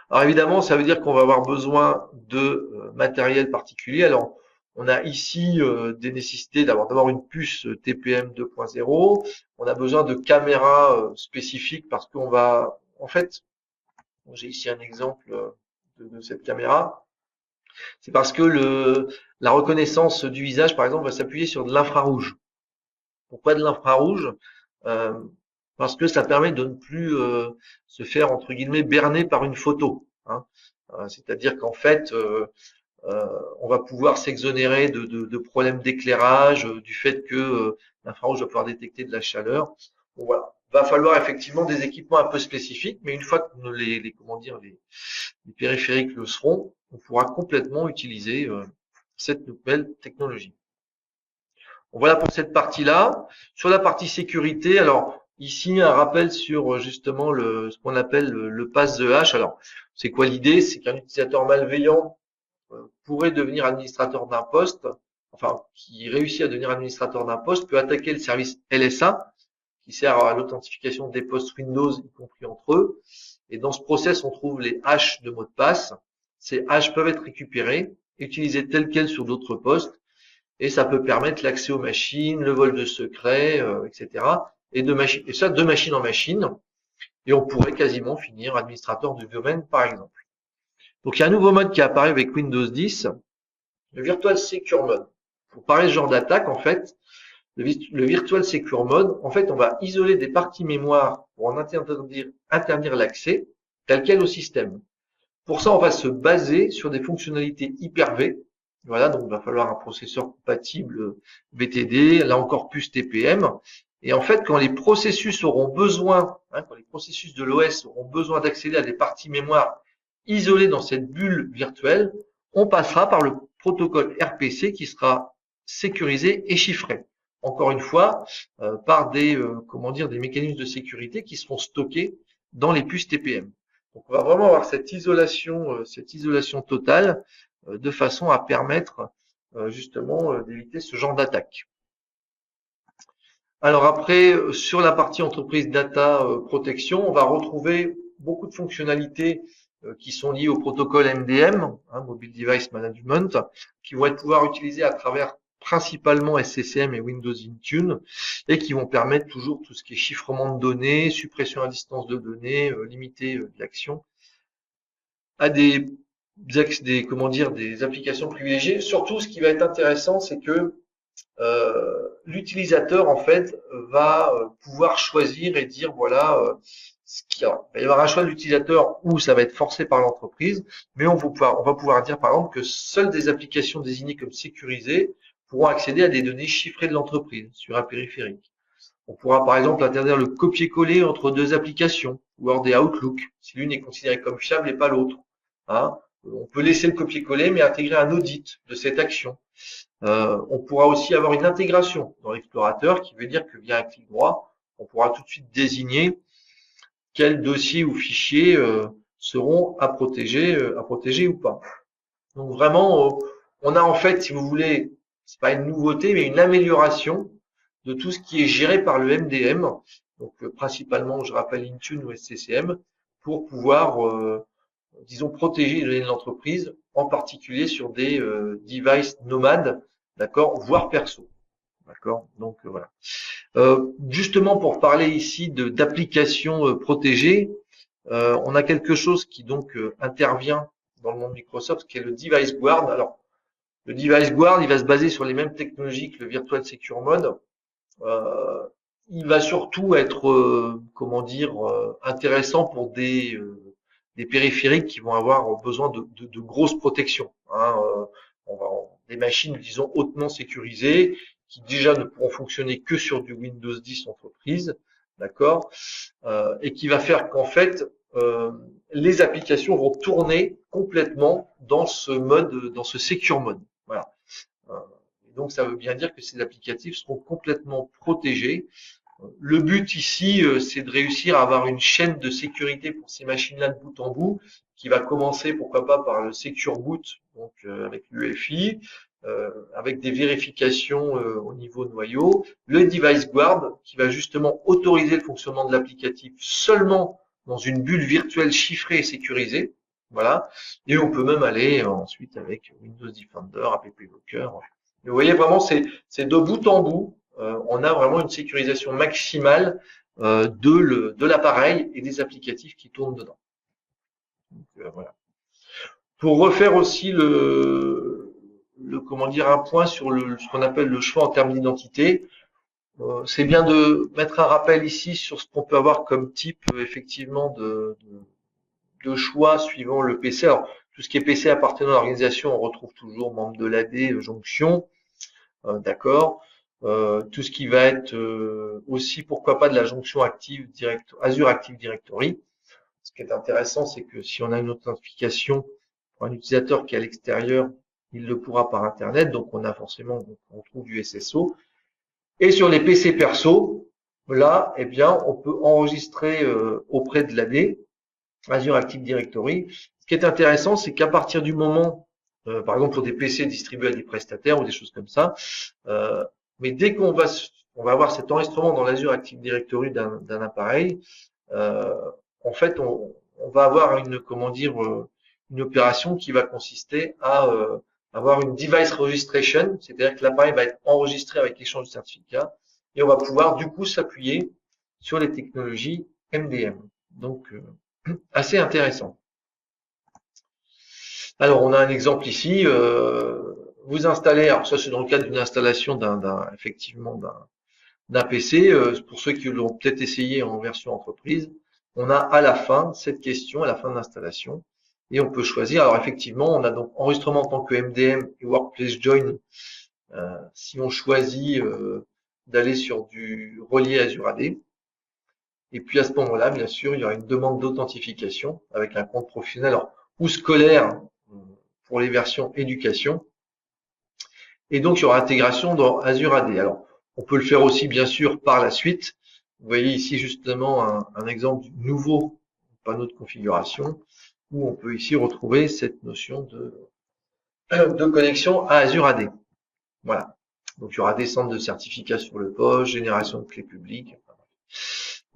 Alors évidemment, ça veut dire qu'on va avoir besoin de matériel particulier. Alors, on a ici des nécessités d'avoir une puce TPM 2.0. On a besoin de caméras spécifiques parce qu'on va, en fait, j'ai ici un exemple de cette caméra. C'est parce que la reconnaissance du visage, par exemple, va s'appuyer sur de l'infrarouge. Pourquoi de l'infrarouge? Parce que ça permet de ne plus se faire, entre guillemets, berner par une photo. Hein. C'est-à-dire qu'en fait, on va pouvoir s'exonérer de problèmes d'éclairage, du fait que l'infrarouge va pouvoir détecter de la chaleur. Bon, voilà. Va falloir effectivement des équipements un peu spécifiques, mais une fois que les périphériques le seront, on pourra complètement utiliser cette nouvelle technologie. Bon, voilà pour cette partie-là. Sur la partie sécurité, alors ici un rappel sur justement ce qu'on appelle le pass the hash. Alors, c'est quoi l'idée? C'est qu'un utilisateur malveillant pourrait devenir administrateur d'un poste, enfin qui réussit à devenir administrateur d'un poste, peut attaquer le service LSA, qui sert à l'authentification des postes Windows, y compris entre eux. Et dans ce process, on trouve les hashes de mots de passe. Ces hashes peuvent être récupérés, utilisés tels quels sur d'autres postes, et ça peut permettre l'accès aux machines, le vol de secrets, etc. Et ça de machine en machine. Et on pourrait quasiment finir administrateur du domaine, par exemple. Donc il y a un nouveau mode qui apparaît avec Windows 10, le Virtual Secure Mode. Pour parer ce genre d'attaque, en fait, le Virtual Secure Mode, en fait, on va isoler des parties mémoire pour en interdire l'accès tel quel au système. Pour ça, on va se baser sur des fonctionnalités Hyper-V, Voilà, donc il va falloir un processeur compatible BTD, là encore plus TPM. Et en fait, quand les processus auront besoin, quand les processus de l'OS auront besoin d'accéder à des parties mémoire isolées dans cette bulle virtuelle, on passera par le protocole RPC qui sera sécurisé et chiffré. Encore une fois, par des, des mécanismes de sécurité qui seront stockés dans les puces TPM. Donc, on va vraiment avoir cette isolation totale de façon à permettre justement d'éviter ce genre d'attaque. Alors après, sur la partie entreprise data protection, on va retrouver beaucoup de fonctionnalités qui sont liées au protocole MDM, Mobile Device Management, qui vont être pouvoir utiliser à travers principalement SCCM et Windows Intune, et qui vont permettre toujours tout ce qui est chiffrement de données, suppression à distance de données, limiter l'action à des des applications privilégiées. Surtout, ce qui va être intéressant, c'est que l'utilisateur en fait va pouvoir choisir et dire voilà il va y avoir un choix de l'utilisateur où ça va être forcé par l'entreprise, mais on va pouvoir dire par exemple que seules des applications désignées comme sécurisées pourront accéder à des données chiffrées de l'entreprise sur un périphérique. On pourra par exemple interdire le copier-coller entre deux applications, Word et Outlook, si l'une est considérée comme fiable et pas l'autre. On peut laisser le copier-coller mais intégrer un audit de cette action. On pourra aussi avoir une intégration dans l'explorateur qui veut dire que via un clic droit, on pourra tout de suite désigner quels dossiers ou fichiers seront à protéger ou pas. Donc vraiment, on a en fait, si vous voulez, c'est pas une nouveauté, mais une amélioration de tout ce qui est géré par le MDM. Donc principalement, je rappelle Intune ou SCCM, pour pouvoir, disons, protéger les données de l'entreprise, en particulier sur des devices nomades, d'accord, voire perso. D'accord. Donc voilà. Justement pour parler ici d'applications protégées, on a quelque chose qui donc intervient dans le monde Microsoft, qui est le Device Guard. Alors le Device Guard, il va se baser sur les mêmes technologies que le Virtual Secure Mode. Il va surtout être intéressant pour des périphériques qui vont avoir besoin de grosses protections. Des machines, disons, hautement sécurisées, qui déjà ne pourront fonctionner que sur du Windows 10 entreprise, d'accord, et qui va faire qu'en fait, les applications vont tourner complètement dans ce secure mode. Voilà. Donc ça veut bien dire que ces applicatifs seront complètement protégés. Le but ici, c'est de réussir à avoir une chaîne de sécurité pour ces machines-là de bout en bout, qui va commencer, pourquoi pas, par le Secure Boot, donc avec l'UEFI, avec des vérifications au niveau noyau, le Device Guard, qui va justement autoriser le fonctionnement de l'applicatif seulement dans une bulle virtuelle chiffrée et sécurisée. Voilà. Et on peut même aller ensuite avec Windows Defender, App Locker. Vous voyez vraiment, c'est de bout en bout, on a vraiment une sécurisation maximale de l'appareil et des applicatifs qui tournent dedans. Donc, voilà. Pour refaire aussi un point sur ce qu'on appelle le choix en termes d'identité, c'est bien de mettre un rappel ici sur ce qu'on peut avoir comme type effectivement de choix suivant le PC. Alors, tout ce qui est PC appartenant à l'organisation, on retrouve toujours membre de l'AD, jonction, d'accord. Tout ce qui va être aussi, pourquoi pas, de la jonction Azure Active Directory. Ce qui est intéressant, c'est que si on a une authentification pour un utilisateur qui est à l'extérieur, il le pourra par Internet. Donc, on a forcément, on trouve du SSO. Et sur les PC perso, là, eh bien, on peut enregistrer auprès de l'AD, Azure Active Directory. Ce qui est intéressant, c'est qu'à partir du moment, par exemple pour des PC distribués à des prestataires ou des choses comme ça, mais dès qu'on va avoir cet enregistrement dans l'Azure Active Directory d'un appareil, en fait, on va avoir une opération qui va consister à avoir une device registration, c'est-à-dire que l'appareil va être enregistré avec l'échange de certificats et on va pouvoir du coup s'appuyer sur les technologies MDM. Donc, assez intéressant. Alors, on a un exemple ici. Vous installez, alors ça c'est dans le cadre d'une installation d'un PC. Pour ceux qui l'ont peut-être essayé en version entreprise, on a à la fin cette question, à la fin de l'installation. Et on peut choisir. Alors effectivement, on a donc enregistrement en tant que MDM et Workplace Join. Si on choisit d'aller sur du relié Azure AD. Et puis à ce moment-là, bien sûr, il y aura une demande d'authentification avec un compte professionnel, alors, ou scolaire pour les versions éducation. Et donc, il y aura intégration dans Azure AD. Alors, on peut le faire aussi, bien sûr, par la suite. Vous voyez ici justement un exemple du nouveau panneau de configuration où on peut ici retrouver cette notion de connexion à Azure AD. Voilà. Donc, il y aura des centres de certificat sur le poste, génération de clés publiques.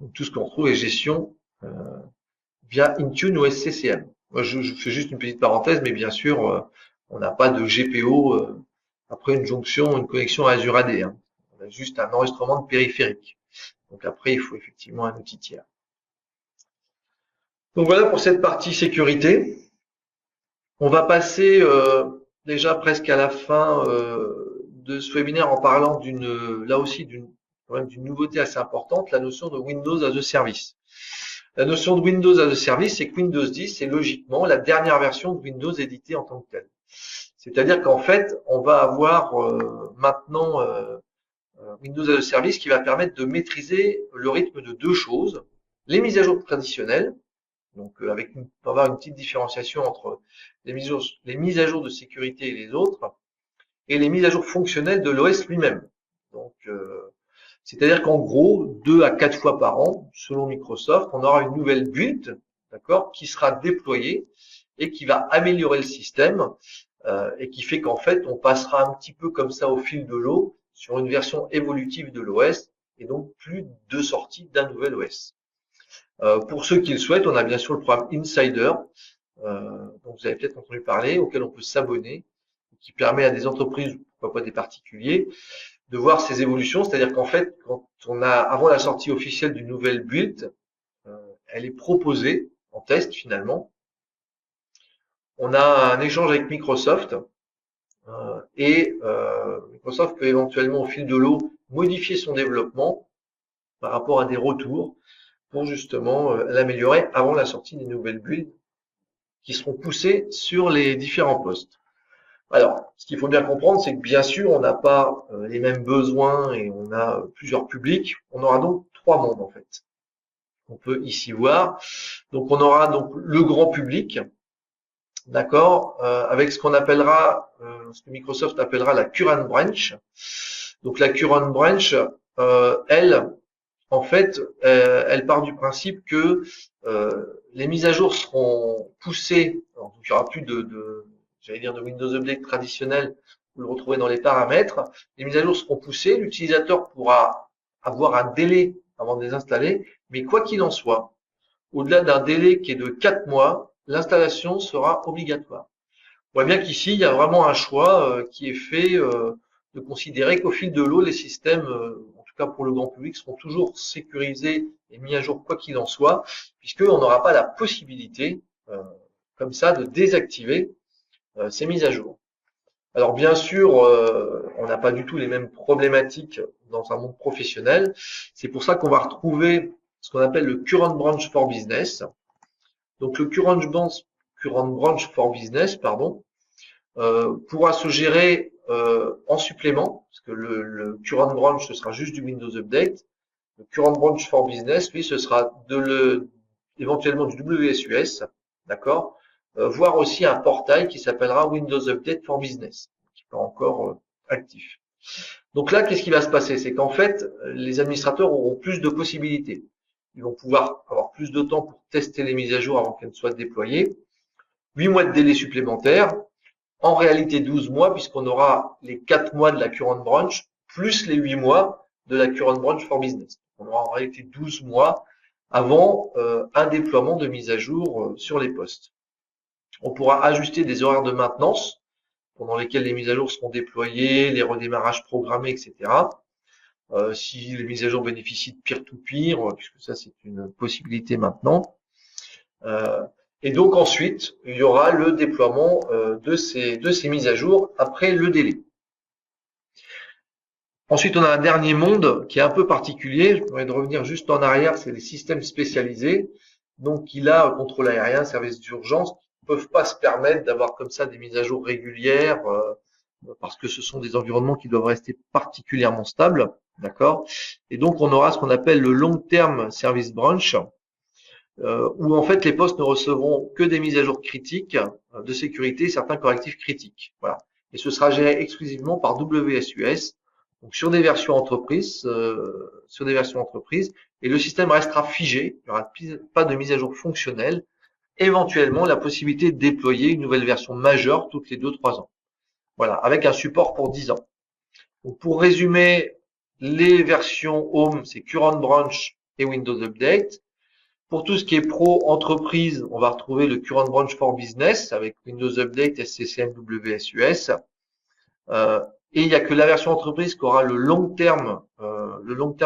Donc, tout ce qu'on retrouve est gestion via Intune ou SCCM. Moi, je fais juste une petite parenthèse, mais bien sûr, on n'a pas de GPO après une jonction, une connexion à Azure AD. Hein. On a juste un enregistrement de périphérique. Donc après, il faut effectivement un outil tiers. Donc voilà pour cette partie sécurité. On va passer déjà presque à la fin de ce webinaire en parlant là aussi d'une nouveauté assez importante, la notion de Windows as a Service. La notion de Windows as a Service, c'est que Windows 10, c'est logiquement la dernière version de Windows éditée en tant que telle. C'est-à-dire qu'en fait, on va avoir maintenant Windows as a Service qui va permettre de maîtriser le rythme de deux choses. Les mises à jour traditionnelles, donc on va avoir une petite différenciation entre les mises à jour de sécurité et les autres, et les mises à jour fonctionnelles de l'OS lui-même. Donc, c'est-à-dire qu'en gros, 2 à 4 fois par an, selon Microsoft, on aura une nouvelle build, d'accord, qui sera déployée et qui va améliorer le système et qui fait qu'en fait, on passera un petit peu comme ça au fil de l'eau sur une version évolutive de l'OS et donc plus de sortie d'un nouvel OS. Pour ceux qui le souhaitent, on a bien sûr le programme Insider, dont vous avez peut-être entendu parler, auquel on peut s'abonner, qui permet à des entreprises, pourquoi pas des particuliers, de voir ces évolutions. C'est-à-dire qu'en fait, quand avant la sortie officielle d'une nouvelle build, elle est proposée en test finalement. On a un échange avec Microsoft et Microsoft peut éventuellement au fil de l'eau modifier son développement par rapport à des retours pour justement l'améliorer avant la sortie des nouvelles builds qui seront poussées sur les différents postes. Alors, ce qu'il faut bien comprendre, c'est que bien sûr, on n'a pas les mêmes besoins et on a plusieurs publics. On aura donc 3 mondes en fait. On peut ici voir. Donc, on aura donc le grand public, d'accord, avec ce qu'on appellera, ce que Microsoft appellera la current branch. Donc, la current branch, elle, en fait, elle part du principe que les mises à jour seront poussées. Alors, donc, il n'y aura plus j'allais dire de Windows Update traditionnel, vous le retrouvez dans les paramètres. Les mises à jour seront poussées. L'utilisateur pourra avoir un délai avant de les installer. Mais quoi qu'il en soit, au-delà d'un délai qui est de 4 mois, l'installation sera obligatoire. On voit bien qu'ici, il y a vraiment un choix qui est fait de considérer qu'au fil de l'eau, les systèmes, en tout cas pour le grand public, seront toujours sécurisés et mis à jour quoi qu'il en soit, puisqu'on n'aura pas la possibilité, comme ça, de désactiver ces mises à jour. Alors bien sûr, on n'a pas du tout les mêmes problématiques dans un monde professionnel. C'est pour ça qu'on va retrouver ce qu'on appelle le Current Branch for Business. Donc le Current Branch for Business, pourra se gérer en supplément, parce que le Current Branch, ce sera juste du Windows Update. Le Current Branch for Business, lui, ce sera éventuellement du WSUS, d'accord, voire aussi un portail qui s'appellera Windows Update for Business, qui n'est pas encore actif. Donc là, qu'est-ce qui va se passer? C'est qu'en fait, les administrateurs auront plus de possibilités. Ils vont pouvoir avoir plus de temps pour tester les mises à jour avant qu'elles ne soient déployées. 8 mois de délai supplémentaire. En réalité, 12 mois, puisqu'on aura les 4 mois de la Current Branch, plus les 8 mois de la Current Branch for Business. On aura en réalité 12 mois avant un déploiement de mise à jour sur les postes. On pourra ajuster des horaires de maintenance pendant lesquels les mises à jour seront déployées, les redémarrages programmés, etc. Si les mises à jour bénéficient de peer-to-peer, puisque ça c'est une possibilité maintenant. Et donc ensuite, il y aura le déploiement de ces mises à jour après le délai. Ensuite, on a un dernier monde qui est un peu particulier. Je pourrais revenir juste en arrière, c'est les systèmes spécialisés. Donc, il a contrôle aérien, service d'urgence, peuvent pas se permettre d'avoir comme ça des mises à jour régulières parce que ce sont des environnements qui doivent rester particulièrement stables, d'accord? Et donc on aura ce qu'on appelle le long term service branch, où en fait les postes ne recevront que des mises à jour critiques de sécurité et certains correctifs critiques. Voilà. Et ce sera géré exclusivement par WSUS, donc sur des versions entreprises, et le système restera figé. Il n'y aura pas de mise à jour fonctionnelle. Éventuellement, la possibilité de déployer une nouvelle version majeure toutes les 2-3 ans. Voilà, avec un support pour 10 ans. Donc, pour résumer, les versions Home, c'est Current Branch et Windows Update. Pour tout ce qui est pro entreprise, on va retrouver le Current Branch for Business avec Windows Update, SCCM, WSUS. Et il n'y a que la version entreprise qui aura le long term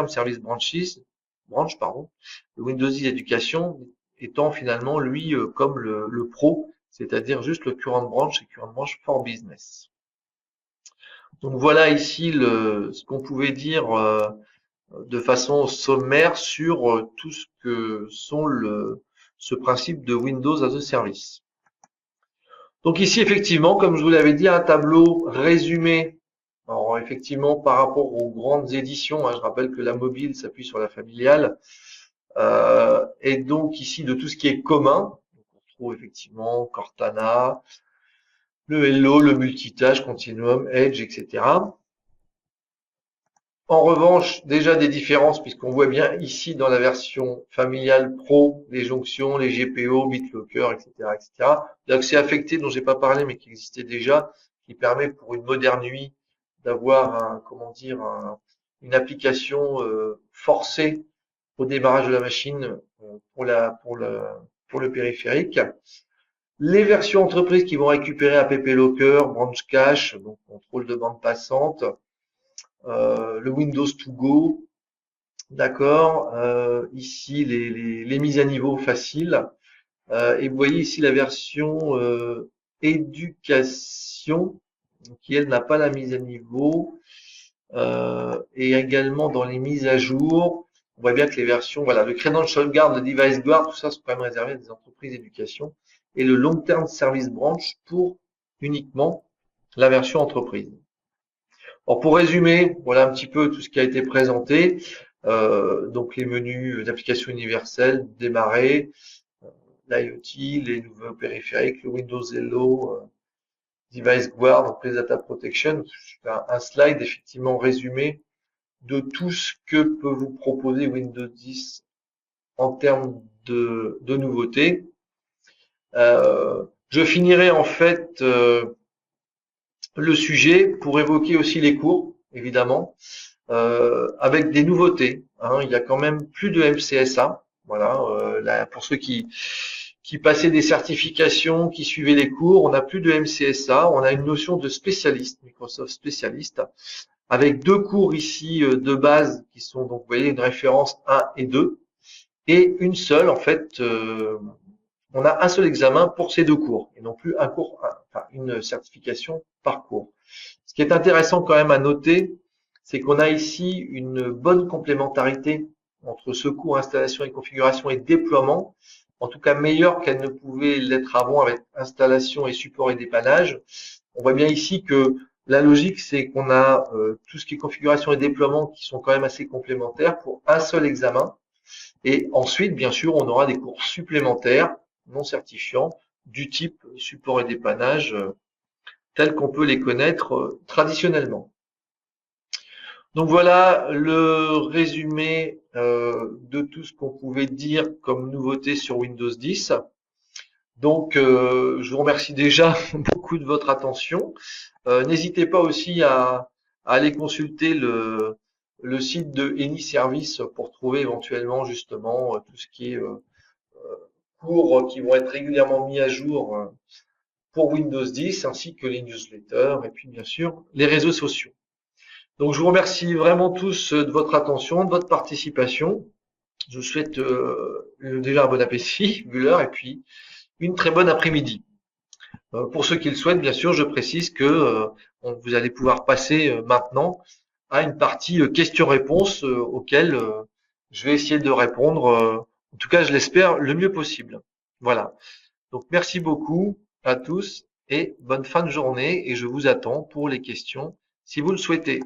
service branch, pardon, le Windows 10 Education étant finalement lui comme le pro, c'est-à-dire juste le Current Branch et Current Branch for Business. Donc voilà ici ce qu'on pouvait dire de façon sommaire sur tout ce que sont ce principe de Windows as a Service. Donc ici, effectivement, comme je vous l'avais dit, un tableau résumé. Alors effectivement, par rapport aux grandes éditions, je rappelle que la mobile s'appuie sur la familiale. Et donc ici, de tout ce qui est commun, on retrouve effectivement Cortana, le Hello, le multitâche, Continuum, Edge, etc. En revanche, déjà des différences, puisqu'on voit bien ici dans la version familiale Pro, les jonctions, les GPO, BitLocker, etc., etc. L'accès affecté dont j'ai pas parlé, mais qui existait déjà, qui permet pour une moderne UI d'avoir une application forcée au démarrage de la machine pour le périphérique. Les versions entreprises qui vont récupérer APP Locker, Branch Cache, donc contrôle de bande passante, le Windows to Go, d'accord. Ici les mises à niveau faciles. Et vous voyez ici la version éducation, qui elle n'a pas la mise à niveau. Et également dans les mises à jour, on voit bien que les versions, voilà, le Credential Guard, le Device Guard, tout ça sont quand même réservés à des entreprises d'éducation. Et le Long Term Service Branch pour uniquement la version entreprise. Alors pour résumer, voilà un petit peu tout ce qui a été présenté. Donc les menus d'application universelle, démarrer, l'IoT, les nouveaux périphériques, le Windows Hello, Device Guard, donc les Data Protection. Un slide effectivement résumé de tout ce que peut vous proposer Windows 10 en termes de nouveautés. Je finirai en fait le sujet pour évoquer aussi les cours, évidemment, avec des nouveautés. Il y a quand même plus de MCSA. Voilà, là, pour ceux qui passaient des certifications, qui suivaient les cours, on n'a plus de MCSA. On a une notion de spécialiste, Microsoft spécialiste, avec 2 cours ici de base qui sont donc, vous voyez, une référence 1 et 2, et une seule, en fait, on a un seul examen pour ces 2 cours, et non plus un cours, enfin une certification par cours. Ce qui est intéressant quand même à noter, c'est qu'on a ici une bonne complémentarité entre ce cours installation et configuration et déploiement, en tout cas meilleure qu'elle ne pouvait l'être avant avec installation et support et dépannage. On voit bien ici que la logique, c'est qu'on a tout ce qui est configuration et déploiement qui sont quand même assez complémentaires pour un seul examen. Et ensuite, bien sûr, on aura des cours supplémentaires non certifiants du type support et dépannage tels qu'on peut les connaître traditionnellement. Donc voilà le résumé de tout ce qu'on pouvait dire comme nouveauté sur Windows 10. Donc je vous remercie déjà beaucoup de votre attention. N'hésitez pas aussi à aller consulter le site de AnyService pour trouver éventuellement justement tout ce qui est cours qui vont être régulièrement mis à jour pour Windows 10, ainsi que les newsletters et puis bien sûr les réseaux sociaux. Donc je vous remercie vraiment tous de votre attention, de votre participation. Je vous souhaite déjà un bon appétit, vu l'heure, et puis une très bonne après-midi. Pour ceux qui le souhaitent, bien sûr, je précise que vous allez pouvoir passer maintenant à une partie questions-réponses auxquelles je vais essayer de répondre, en tout cas je l'espère, le mieux possible. Voilà. Donc merci beaucoup à tous et bonne fin de journée et je vous attends pour les questions si vous le souhaitez.